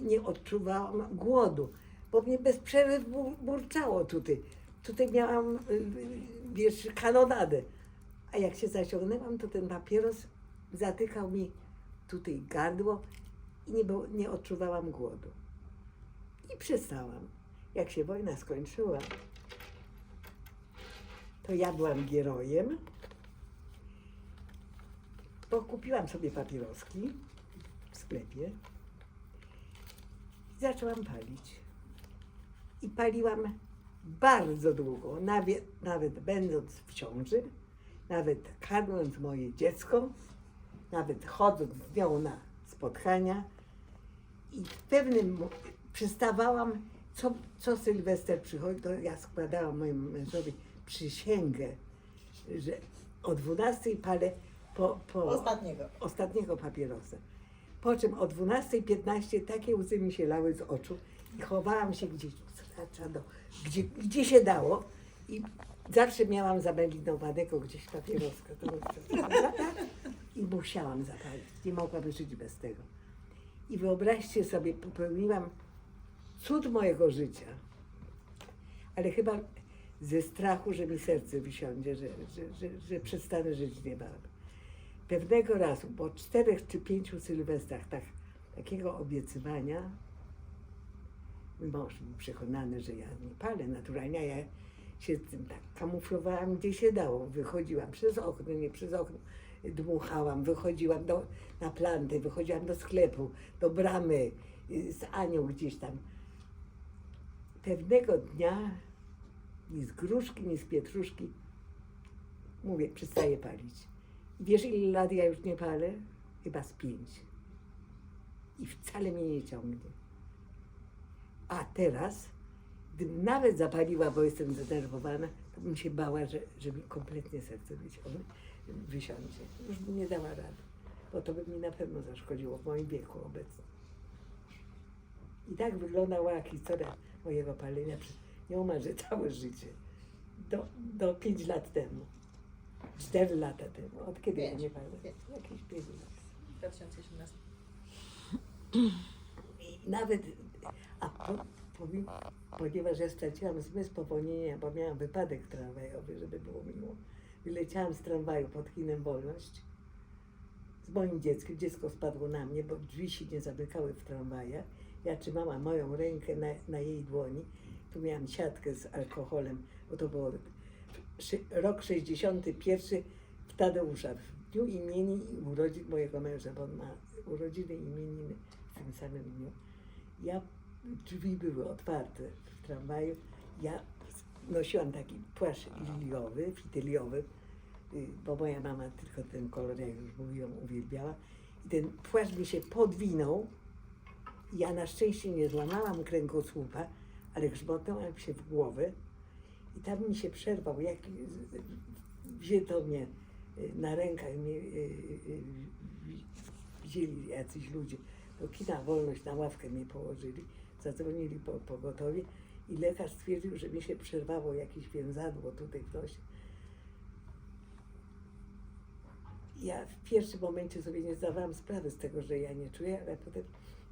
nie odczuwałam głodu, bo mnie bez przerwy burczało tutaj. Tutaj miałam, wiesz, kanonadę. A jak się zaciągnęłam, to ten papieros zatykał mi tutaj gardło i nie odczuwałam głodu. I przestałam. Jak się wojna skończyła, to ja byłam gierojem, bo kupiłam sobie papieroski w sklepie i zaczęłam palić. I paliłam bardzo długo, nawet będąc w ciąży, nawet karmiąc moje dziecko, nawet chodząc z nią na spotkania. I w pewnym przystawałam, co Sylwester przychodzi, to ja składałam mojemu mężowi przysięgę, że o 12 palę ostatniego papierosa. Po czym o 12:15 takie łzy mi się lały z oczu i chowałam się gdzieś, gdzie się dało i zawsze miałam zamelinowanego gdzieś papieroska. I musiałam zapalić. Nie mogłam żyć bez tego. I wyobraźcie sobie, popełniłam cud mojego życia. Ale chyba ze strachu, że mi serce wysiądzie, że przestanę żyć niebawem. Pewnego razu, po 4 czy 5 sylwestrach takiego obiecywania, mój mąż był przekonany, że ja nie palę naturalnie, a ja się tym tak kamuflowałam, gdzie się dało. Wychodziłam przez okno, nie przez okno, dmuchałam, wychodziłam na plantę, wychodziłam do sklepu, do bramy, z Anią gdzieś tam. Pewnego dnia ni z gruszki, ni z pietruszki, mówię, przestaję palić. I wiesz, ile lat ja już nie palę? Chyba z 5. I wcale mnie nie ciągnie. A teraz, gdybym nawet zapaliła, bo jestem zdenerwowana, to bym się bała, że mi kompletnie serce wysiądzie. Już bym nie dała rady, bo to by mi na pewno zaszkodziło w moim wieku obecnym. I tak wyglądała historia mojego palenia przez nieomalże całe życie. Do 5 lat temu. 4 lata temu. Od kiedy ja nie palę? Jakieś 5 lat. 2018. I nawet, ponieważ ja straciłam zmysł powolnienia, bo miałam wypadek tramwajowy, żeby było miło, wyleciałam z tramwaju pod kinem Wolność z moim dzieckiem. Dziecko spadło na mnie, bo drzwi się nie zamykały w tramwajach. Ja trzymałam moją rękę na jej dłoni. Tu miałam siatkę z alkoholem, bo to było rok 61 w Tadeusza, w dniu imienin i urodzin mojego męża, bo on ma urodziny i imieniny w tym samym dniu. Drzwi były otwarte w tramwaju. Ja nosiłam taki płaszcz liliowy, fityliowy, bo moja mama tylko ten kolor, jak już mówiłam, uwielbiała. I ten płaszcz mi się podwinął. Ja na szczęście nie złamałam kręgosłupa, ale grzmotnęłam się w głowę i tam mi się przerwał. Jak wzięto mnie na rękach, mnie wzięli jacyś ludzie do kina Wolność, na ławkę mnie położyli, zadzwonili po pogotowie i lekarz stwierdził, że mi się przerwało jakieś więzadło tutaj w nosie. Ja w pierwszym momencie sobie nie zdawałam sprawy z tego, że ja nie czuję, ale potem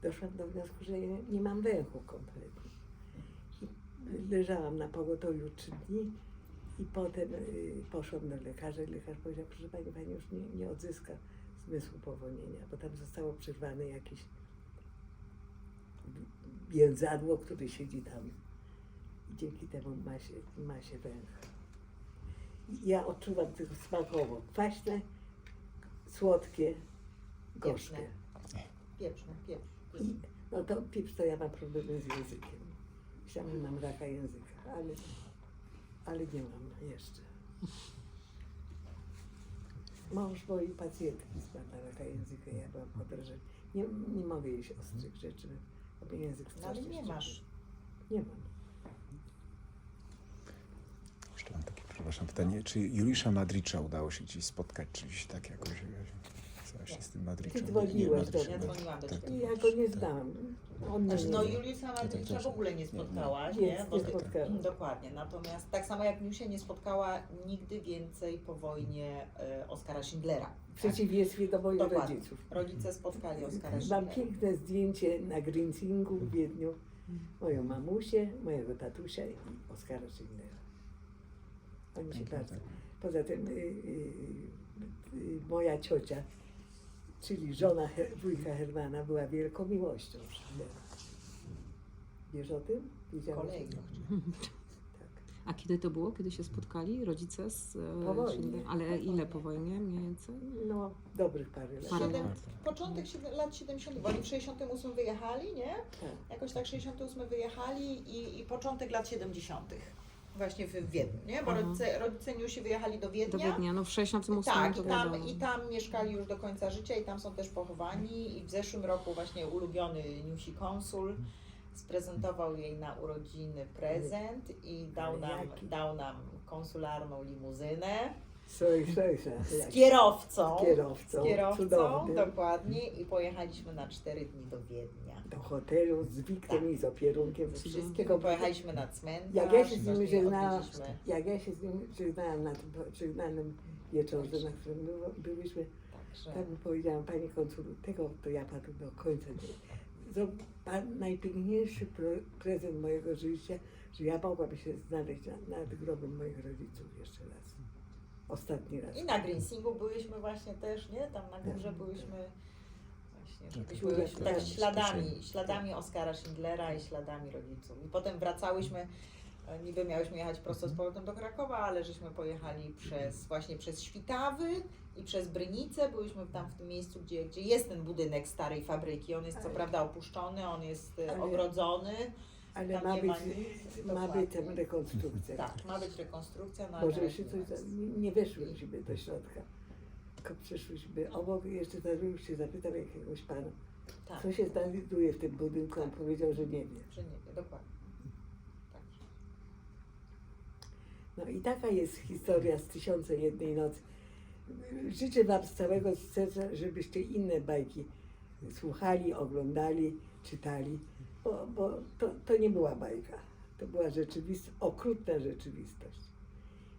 doszłam do wniosku, że ja nie mam węchu kompletnie. I leżałam na pogotowiu 3 dni i potem poszłam do lekarza i lekarz powiedział, proszę pani, pani już nie odzyska zmysłu powonienia, bo tam zostało przerwane jakieś więzadło, które siedzi tam i dzięki temu ma się węch. I ja odczuwam tylko smakowo kwaśne, słodkie, gorzkie. Pieprzne, pieprz. I, no to pieprz to ja mam problemy z językiem. Myślałam, że mam raka języka, ale nie mam jeszcze. Mąż mojej pacjentki zmarł na raka języka, ja byłam podrażona. Nie mogę jeść ostrych rzeczy, bo mnie język No ale strasznie nie masz. szczypie. Nie mam. Jeszcze mam takie, przepraszam, pytanie. Czy Julisza Madricza udało się Ci spotkać, czy gdzieś tak jakoś coś się z tym Madriczem? Ty dzwoniłeś do Ja mnie. dzwoniłam do ciebie. I ja go nie znałam. On mnie Znaczy, nie no znał. Juliusa Madricza w ogóle nie spotkałaś, Nie, nie? Bo nie spotkałam. dokładnie. Natomiast tak samo jak Miu się nie spotkała nigdy więcej po wojnie Oskara Schindlera. W przeciwieństwie do moich Dokładnie. rodziców. Rodzice spotkali Oskara Mam Schindlera. piękne zdjęcie na Grinzingu w Wiedniu. Moją mamusię, mojego tatusia i Oskara Schindlera. Oni się bardzo. Poza tym moja ciocia, czyli żona wujka Hermana, była wielką miłością Schindlera. Wiesz o tym? Wiedziałeś? Kolejno. Tak. A kiedy to było? Kiedy się spotkali rodzice z Po wojnie. Schindlerem? Ale ile po wojnie mniej więcej? No, dobrych parę lat. Parę Siedem- lat. Początek lat 70., bo oni w 68 wyjechali, nie? Tak. Jakoś tak 68 wyjechali i początek lat 70. Właśnie w Wiedniu, nie? Bo Aha. rodzice Niusi wyjechali do Wiednia. Do Wiednia, no w 68 Tak, to wiadomo. i tam mieszkali już do końca życia i tam są też pochowani. I w zeszłym roku właśnie ulubiony Niusi konsul sprezentował jej na urodziny prezent i Jaki? dał nam konsularną limuzynę Soj, z kierowcą. z kierowcą, cudownym. Dokładnie. I pojechaliśmy na 4 dni do Wiednia. Do hotelu z wiktem i z opierunkiem, ze wszystkiego. Pojechaliśmy na cmentarz. Jak ja się z nim właśnie żegnałam, odwiedziliśmy. jak ja się z nim żegnałam na tym żegnanym wieczorze, na którym byliśmy, Także tak mu powiedziałam, panie konsulu, tego to ja panu do końca nie. Zrobił pan najpiękniejszy prezent mojego życia, że ja mogłabym się znaleźć nad grobem moich rodziców jeszcze raz. Ostatni raz. I na Grinzingu byliśmy właśnie też, nie? Tam na górze byliśmy właśnie, żebyśmy Tak, tak tak. śladami Oskara Schindlera i śladami rodziców. I potem wracałyśmy, niby miałyśmy jechać prosto z powrotem do Krakowa, ale żeśmy pojechali właśnie przez Świtawy i przez Brynicę. Byliśmy tam w tym miejscu, gdzie jest ten budynek starej fabryki. On jest co Ale- prawda opuszczony, on jest Ale- ogrodzony. Ale Tam ma nie być, ma nic, ma dokładnie. być tam rekonstrukcja. Tak, ma być rekonstrukcja. No, Może ale jeszcze coś, nie weszłyśmy do środka, tylko przeszłyśmy obok i jeszcze już się zapytał jakiegoś pana, tak, co się znajduje w tym budynku, on powiedział, że nie wie. że nie wie, dokładnie. Tak. No i taka jest historia z 1001 nocy. Życzę wam z całego serca, żebyście inne bajki słuchali, oglądali, czytali, bo to nie była bajka, to była rzeczywistość, okrutna rzeczywistość.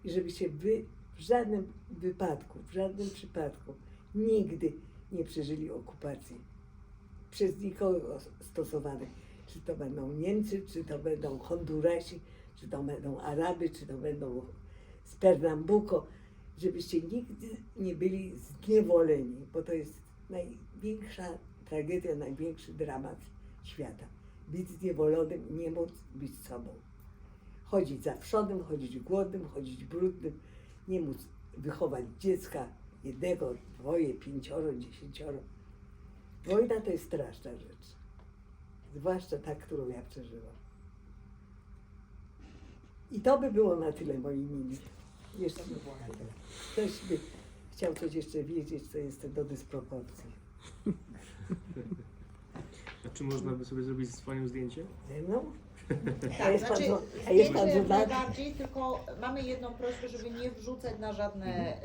I żebyście wy w żadnym wypadku, w żadnym przypadku nigdy nie przeżyli okupacji przez nikogo stosowanej. Czy to będą Niemcy, czy to będą Hondurasi, czy to będą Araby, czy to będą z Pernambuco, żebyście nigdy nie byli zniewoleni, bo to jest największa tragedia, największy dramat świata. Być zniewolonym i nie móc być sobą. Chodzić zawszonym, chodzić głodnym, chodzić brudnym, nie móc wychować dziecka, 1, 2, 5, 10. Wojna to jest straszna rzecz. Zwłaszcza ta, którą ja przeżyłam. I to by było na tyle, moi mili. Jeszcze by było na tyle. Ktoś by chciał coś jeszcze wiedzieć, to jestem do dysproporcji. A czy można by sobie zrobić z panią zdjęcie? Ze mną? A Tak, jest pan znaczy, zo- a jest pan zdjęcie jak zobaczy? najbardziej, tylko mamy jedną prośbę, żeby nie wrzucać na żadne